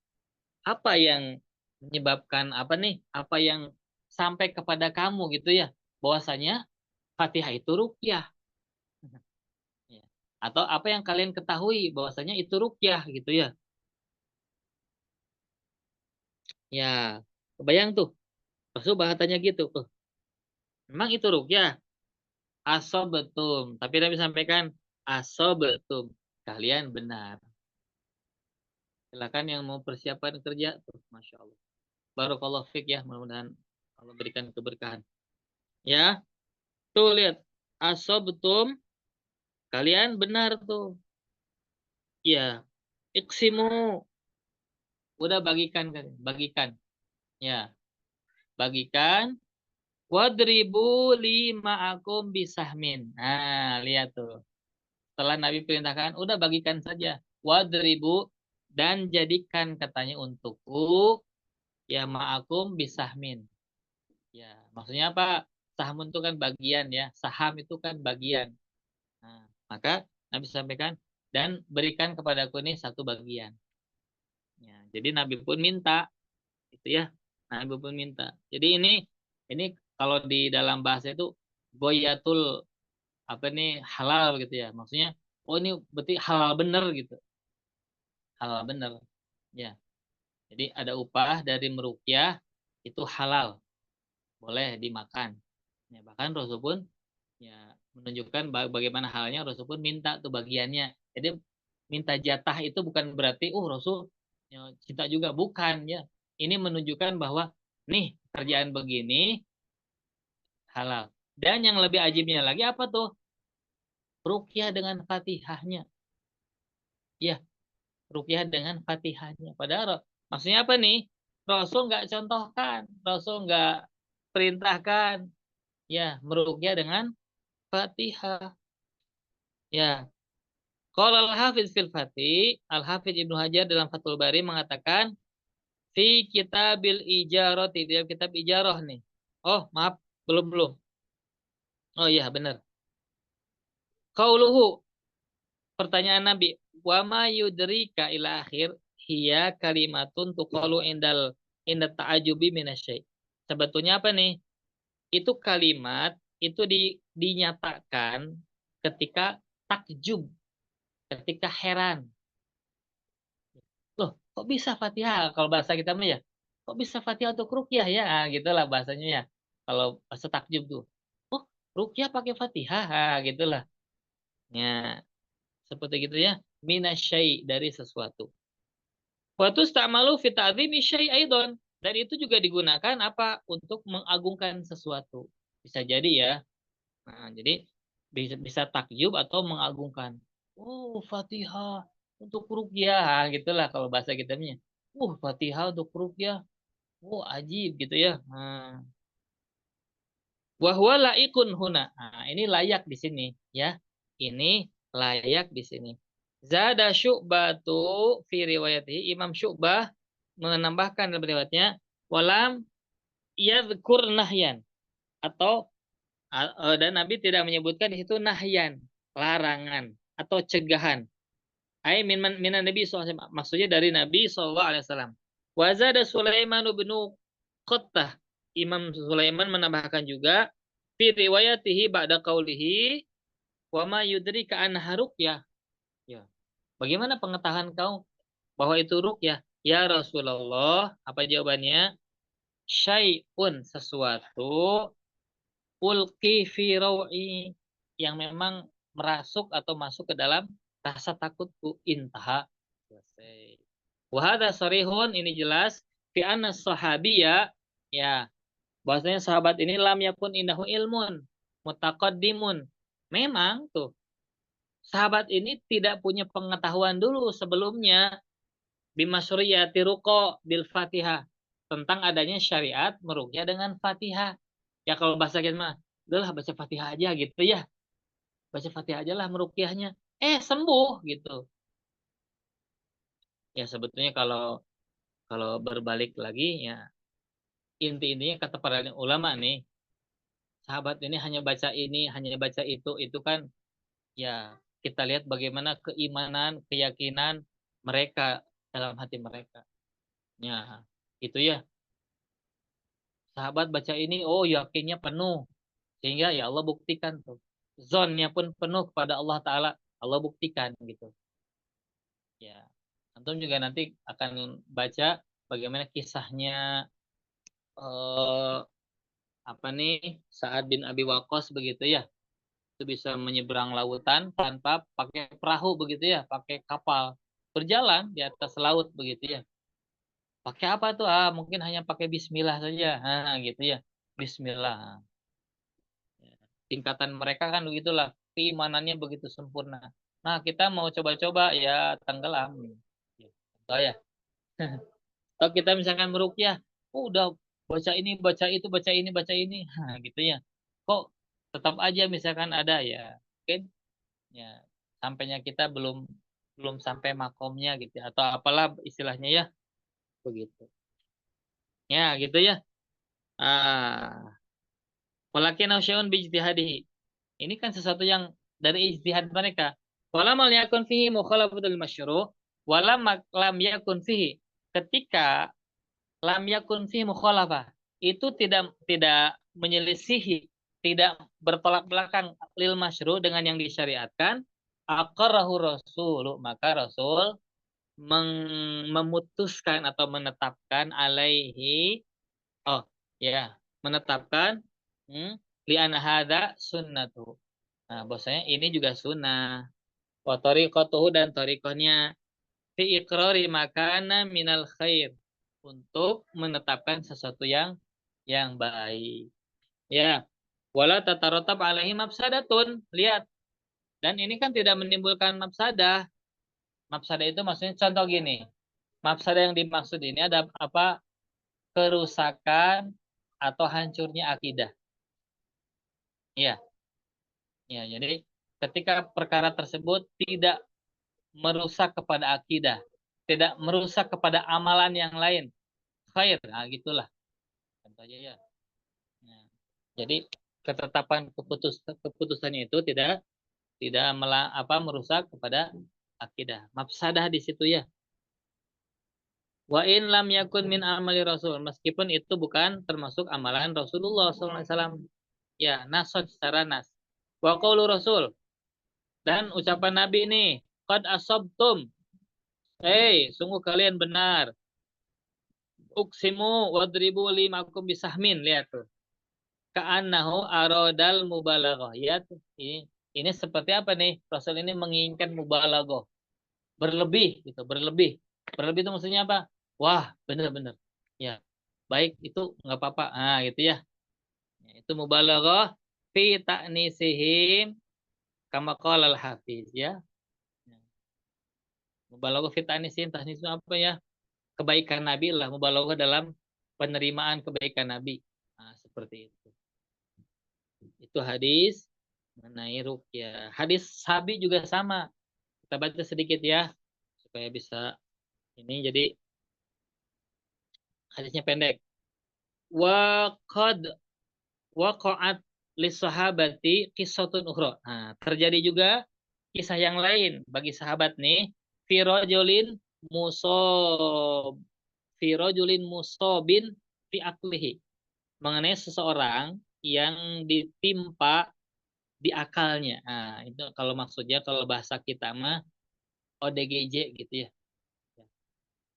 Apa yang menyebabkan apa nih? Apa yang sampai kepada kamu gitu ya? Bahwasanya Fatihah itu ruqyah. Ya. Atau apa yang kalian ketahui bahwasanya itu ruqyah gitu ya? Ya, kebayang tuh. Rasul bahasanya gitu. Memang itu ruqyah. Asobetum. Tapi Nabi sampaikan asobetum. Kalian benar. Silakan yang mau persiapan kerja tuh, Masya Allah. Barakallahu fiq ya, mudah-mudahan Allah berikan keberkahan. Ya, tuh lihat. Asobetum. Kalian benar tuh. Ya, iksimu. Udah bagikan kan? Bagikan. Ya, bagikan. Wadribu lima akum bisahmin. Nah, lihat tuh. Setelah Nabi perintahkan, udah bagikan saja. Wadribu dan jadikan katanya untukku ya ma'akum bisahmin. Ya, maksudnya apa? Sahmun itu kan bagian ya. Saham itu kan bagian. Nah, maka Nabi sampaikan dan berikan kepadaku ini satu bagian. Ya, jadi Nabi pun minta, gitu ya. Nabi pun minta. Jadi ini kalau di dalam bahasa itu goyatul apa nih halal gitu ya. Maksudnya, oh ini berarti halal bener gitu, halal bener. Ya, jadi ada upah dari meruqyah itu halal, boleh dimakan. Ya, bahkan Rasul pun ya menunjukkan bagaimana halnya Rasul pun minta tuh bagiannya. Jadi minta jatah itu bukan berarti Rasul ya, cinta juga bukan ya. Ini menunjukkan bahwa nih kerjaan begini halal. Dan yang lebih ajibnya lagi apa tuh? Ruqyah dengan Fatihahnya. Ya, ruqyah dengan Fatihahnya. Padahal maksudnya apa nih? Rasul nggak contohkan, Rasul nggak perintahkan ya meruqyah dengan Fatihah. Ya, kalau Al-Hafiz fil Fatih, Al-Hafiz Ibnu Hajar dalam Fathul Bari mengatakan fi kitabil ijarah, di dalam kitab ijarah nih. Oh, maaf, belum belum. Oh iya, benar. Qauluhu, pertanyaan Nabi, wa ma yudrika ila akhir hiya kalimatun tuqalu inda ta'ajubi minasyai. Sebetulnya apa nih? Itu kalimat itu dinyatakan ketika takjub, ketika heran. Loh, kok bisa Fatihah? Kalau bahasa kita mah ya, kok bisa Fatihah untuk ruqyah ya? Ah, gitulah bahasanya ya. Kalau bahasa takjub tuh. Oh, ruqyah pakai Fatihah, gitulah. Ya, seperti gitu ya. Minasyai dari sesuatu. Wa tusta'malu fi ta'dhimi syai' aidon. Dan itu juga digunakan apa? Untuk mengagungkan sesuatu. Bisa jadi ya. Nah, jadi bisa takjub atau mengagungkan. Oh, Fatihah untuk ruqyah, gitulah kalau bahasa kita nya. Fatihah untuk ruqyah. Ajib gitu ya. Nah, wahwa laikun huna. Nah, ini layak di sini ya. Ini layak di sini. Zada Syu'batu fi riwayatihi, Imam Syu'bah menambahkan dalam riwayatnya walam yadhkur nahyan, atau dan Nabi tidak menyebutkan di situ nahyan, larangan atau cegahan. Ai minan Nabi SAW, maksudnya dari Nabi SAW. Wa zada Sulaiman bin Qattah, Imam Sulaiman menambahkan juga fi riwayatihi ba'da qaulihi wa ma yudrika anha ruqyah. Ya. Bagaimana pengetahuan kau bahwa itu ruqyah? Ya Rasulullah, apa jawabannya? Syai'un, sesuatu, ulqi fi rawi, yang memang merasuk atau masuk ke dalam rasa takutku. Intaha. Selesai. Wahada sarihun, ini jelas fi anna sahabiyya, ya, bahwasanya sahabat ini lam yakun indahu ilmun mutaqaddimun. Memang tuh sahabat ini tidak punya pengetahuan dulu sebelumnya bimasyuriyati ruqa bil Fatihah, tentang adanya syariat meruqyah dengan Fatihah. Ya kalau bahasa kita mah, udahlah baca Fatihah aja gitu ya. Baca Fatihah aja lah meruqyahnya. Sembuh gitu. Ya sebetulnya kalau kalau berbalik lagi ya, inti-intinya kata para ulama nih, sahabat ini hanya baca ini, hanya baca itu kan ya kita lihat bagaimana keimanan, keyakinan mereka dalam hati mereka. Ya, itu ya. Sahabat baca ini, yakinnya penuh. Sehingga ya Allah buktikan tuh. Zonnya pun penuh kepada Allah Ta'ala. Allah buktikan gitu. Ya. Antum juga nanti akan baca bagaimana kisahnya eh, apa nih Sa'ad bin Abi Waqqas begitu ya. Itu bisa menyeberang lautan tanpa pakai perahu begitu ya, pakai kapal. Berjalan di atas laut begitu ya. Pakai apa tuh? Mungkin hanya pakai bismillah saja. Gitu ya. Bismillah. Ya. Tingkatan mereka kan begitulah, keimanannya begitu sempurna. Nah, kita mau coba-coba ya tenggelam. Ya, contoh ya. Atau kita misalkan meruqyah, udah baca ini, baca itu, baca ini, baca ini, gitu ya. Kok tetap aja misalkan ada ya, mungkin ya sampainya kita belum belum sampai makomnya gitu ya. Atau apalah istilahnya ya, begitu. Ya, gitu ya. Ah, walakin syai'un bijtihadihi. Ini kan sesuatu yang dari ijtihad mereka. Walam yakun fihi mukhalafatul masyru', walam lam yakun fihi ketika lam yakun fi mukhalafah, itu tidak menyelisihi, tidak bertolak belakang lil masyru dengan yang disyariatkan, aqarrahu rasul, maka Rasul memutuskan atau menetapkan alaihi, oh ya, menetapkan li'an hadza sunnatu. Nah, bahwasanya ini juga sunnah. Wa tariqatuhu, dan tariqahnya fi iqrari makana minal khair, untuk menetapkan sesuatu yang baik. Ya. Wala tatarotab alaihi mafsadatun. Lihat. Dan ini kan tidak menimbulkan mafsadah. Mafsadah itu maksudnya contoh gini. Mafsadah yang dimaksud ini ada apa? Kerusakan atau hancurnya akidah. Ya. Ya, jadi ketika perkara tersebut tidak merusak kepada akidah, tidak merusak kepada amalan yang lain, khair, nah gitulah contohnya ya. Nah, jadi ketetapan keputusannya itu tidak merusak kepada akidah. Mafsadah di situ ya. Wa in lam yakun min amali Rasul, meskipun itu bukan termasuk amalan Rasulullah SAW. Ya, nasod secara nas. Wa qaulu Rasul, dan ucapan Nabi ini, qad asabtum. Sungguh kalian benar. Uksimu wadribu limakum bisahmin. Lihat tuh. Ka'annahu arodal mubalaghah. Ya tuh. Ini seperti apa nih? Rasul ini menginginkan mubalaghah. Berlebih gitu, berlebih. Berlebih itu maksudnya apa? Wah, benar-benar. Ya, baik itu nggak apa-apa. Ah, gitu ya. Itu mubalaghah fi ta'nisihim kama qala al-hafiz ya. Mubalaghah fi ta'nisihim, tahnis itu apa ya? Kebaikan Nabi lah, mubalaghah dalam penerimaan kebaikan Nabi. Nah, seperti itu. Itu hadis mengenai ruqyah. Hadis sabi juga sama. Kita baca sedikit ya supaya bisa ini, jadi hadisnya pendek. Wa qad waqa'at lis sahabati qissatun ukhra. Nah, terjadi juga kisah yang lain bagi sahabat nih, fi rajulin musob fi rajulin musobin fi aklihi, mengenai seseorang yang ditimpa di akalnya. Nah, itu kalau maksudnya kalau bahasa kita mah ODGJ gitu ya.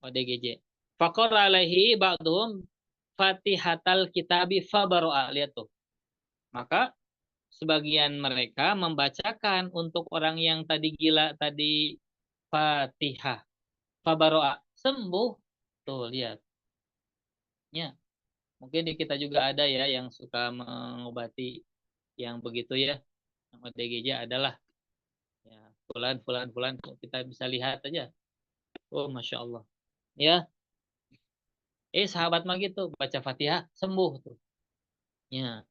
ODGJ. Faqara alaihi ba'dhum Fatihatal Kitabi Fabaro'a. Lihat tuh. Maka sebagian mereka membacakan untuk orang yang tadi gila tadi Fatihah. Fabaro'a. Sembuh. Tuh, lihat. Ya. Mungkin di kita juga ada ya yang suka mengobati yang begitu ya. Yang ODGJ adalah ya, fulan, fulan, fulan. Kita bisa lihat aja. Oh, Masya Allah. Ya. Sahabat mah gitu. Baca Fatihah, sembuh tuh. Ya.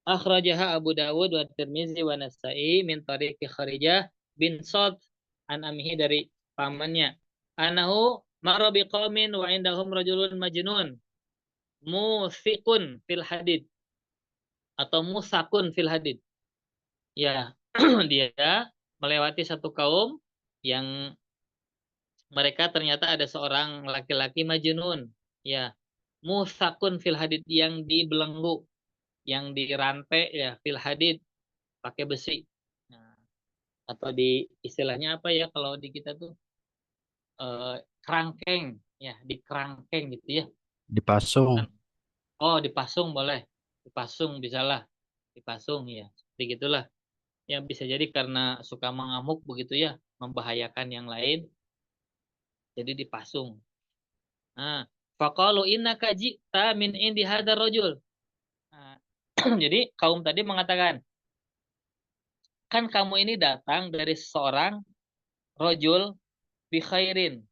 Akhrajaha Abu Dawud wa Tirmizi wa Nasa'i min tariqi Kharijah bin Sad an amihi, dari pamannya. Anahu marra biqaumin wa indahum rajulun majnun musikun fil hadid, atau musakun fil hadid. Ya, dia melewati satu kaum yang mereka ternyata ada seorang laki-laki majnun. Ya, musakun fil hadid, yang dibelenggu, yang dirantai ya, fil hadid, pakai besi. Nah, atau di istilahnya apa ya kalau di kita tuh, kerangkeng ya, di kerangkeng gitu ya. Dipasung. Kan, oh dipasung boleh, dipasung bisalah, dipasung ya, seperti gitulah. Ya bisa jadi karena suka mengamuk begitu ya, membahayakan yang lain, jadi dipasung. Nah, faqalu innaka ji'ta min indi hadzal rajul. Nah, jadi kaum tadi mengatakan, kan kamu ini datang dari seorang rojul bi khairin,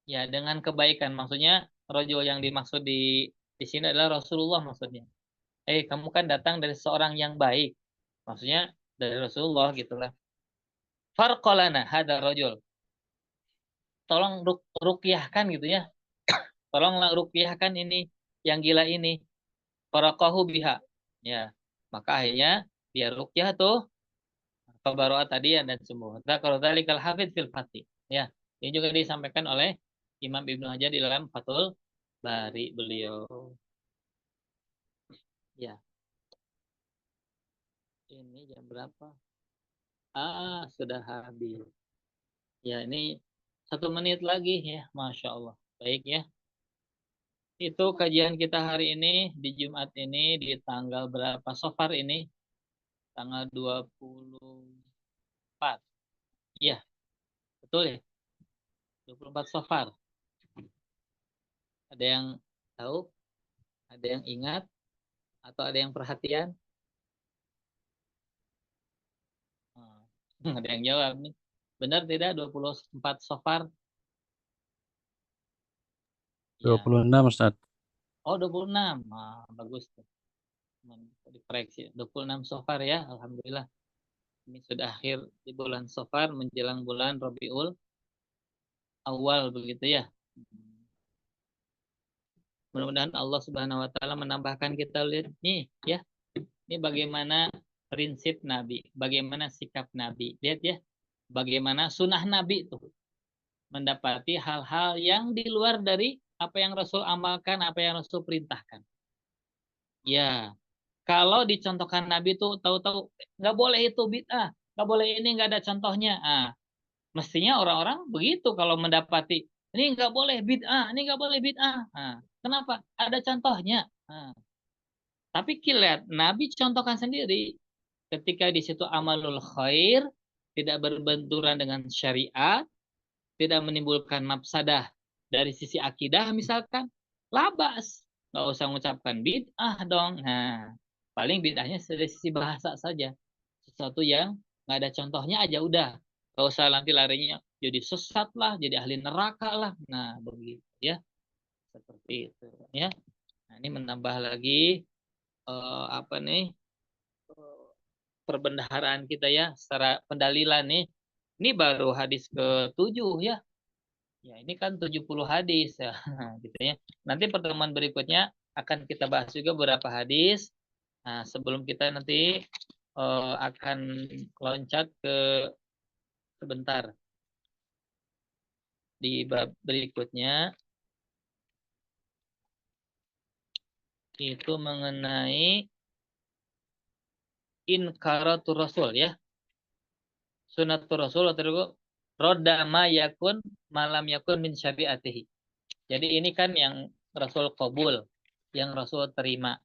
ya dengan kebaikan. Maksudnya rojul yang dimaksud di sini adalah Rasulullah maksudnya. Kamu kan datang dari seorang yang baik, maksudnya dari Rasulullah gitulah. Farqalana hadar rojul, tolong rukyahkan gitu ya, tolonglah rukyahkan ini yang gila ini. Faraqahu biha, ya, maka akhirnya dia rukyah tuh, Fabaro'a tadi ya, dan sembuh. Kalau tadi kal hafid fil fatih, ya, ini juga disampaikan oleh Imam Ibnu Hajar di dalam Fathul Bari beliau. Ya, ini jam berapa? Sudah habis. Ya, ini 1 menit lagi ya, Masya Allah. Baik ya. Itu kajian kita hari ini di Jumat ini di tanggal berapa? Sofar ini tanggal 24. Iya, betul ya. 24 Sofar. Ada yang tahu? Ada yang ingat? Atau ada yang perhatian? Ada yang jawab nih. Benar tidak 24 Sofar? Ya. 26 Ustaz. Oh, 26. Bagus tuh. Dikoreksi. 26 Sofar ya, alhamdulillah. Ini sudah akhir di bulan Sofar menjelang bulan Rabiul Awal begitu ya. Mudah-mudahan Allah Subhanahu wa taala menambahkan kita lihat nih ya. Ini bagaimana prinsip Nabi, bagaimana sikap Nabi. Lihat ya. Bagaimana sunnah Nabi itu mendapati hal-hal yang di luar dari apa yang Rasul amalkan, apa yang Rasul perintahkan. Ya, kalau dicontohkan Nabi itu tahu-tahu nggak boleh itu bid'ah, nggak boleh ini, nggak ada contohnya. Mestinya orang-orang begitu kalau mendapati ini nggak boleh bid'ah, ini nggak boleh bid'ah. Kenapa? Ada contohnya. Tapi lihat, Nabi contohkan sendiri ketika di situ amalul khair tidak berbenturan dengan syariat, tidak menimbulkan mafsadah dari sisi akidah misalkan, labas. Nggak usah mengucapkan bid'ah dong. Paling bid'ahnya dari sisi bahasa saja. Sesuatu yang nggak ada contohnya aja udah. Nggak usah nanti larinya jadi sesat lah, jadi ahli neraka lah. Nah, begitu ya. Seperti itu ya. Nah, ini menambah lagi apa nih perbendaharaan kita ya secara pendalilan nih. Ini baru hadis ke-7 ya. Ya, ini kan 70 hadis ya, gitu ya. Nanti pertemuan berikutnya akan kita bahas juga beberapa hadis. Nah, sebelum kita nanti akan loncat ke sebentar di bab berikutnya itu mengenai inkaratul rasul ya. Sunnatul rasul atau rodama yakun malam yakun min syariatihi. Jadi ini kan yang Rasul qabul, yang Rasul terima.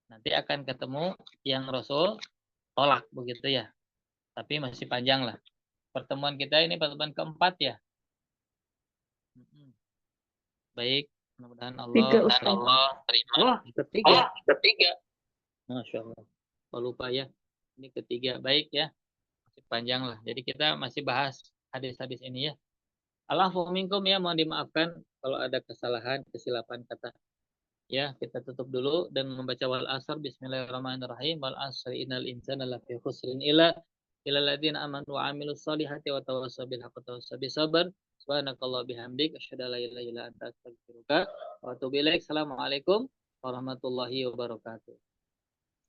Nanti akan ketemu yang Rasul tolak begitu ya. Tapi masih panjang lah. Pertemuan kita ini pertemuan keempat ya. Baik, mudah-mudahan Allah terima. Oh, ketiga. Masya Allah. Lupa ya. Ini ketiga. Baik ya. Masih panjang lah. Jadi kita masih bahas hadis-hadis ini ya. Allahu minkum ya, mohon dimaafkan kalau ada kesalahan, kesilapan kata. Ya, kita tutup dulu dan membaca wal asr. Bismillahirrahmanirrahim. Wal asri innal insana lafi khusrin illa ladzina amanu wa amilus solihati wa tawassaw bil haqqi wa tawassaw bis sabr. Subhanakallah bihamdik asyhadu an la ilaha illa anta astaghfiruka wa atubu ilaik. Assalamualaikum warahmatullahi wabarakatuh.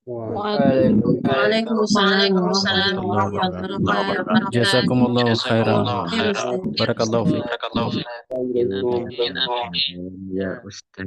Waalaikumsalam warahmatullahi wabarakatuh. Jazakumullahu khairan. Barakallahu fiik. Amin. Ya Ustaz.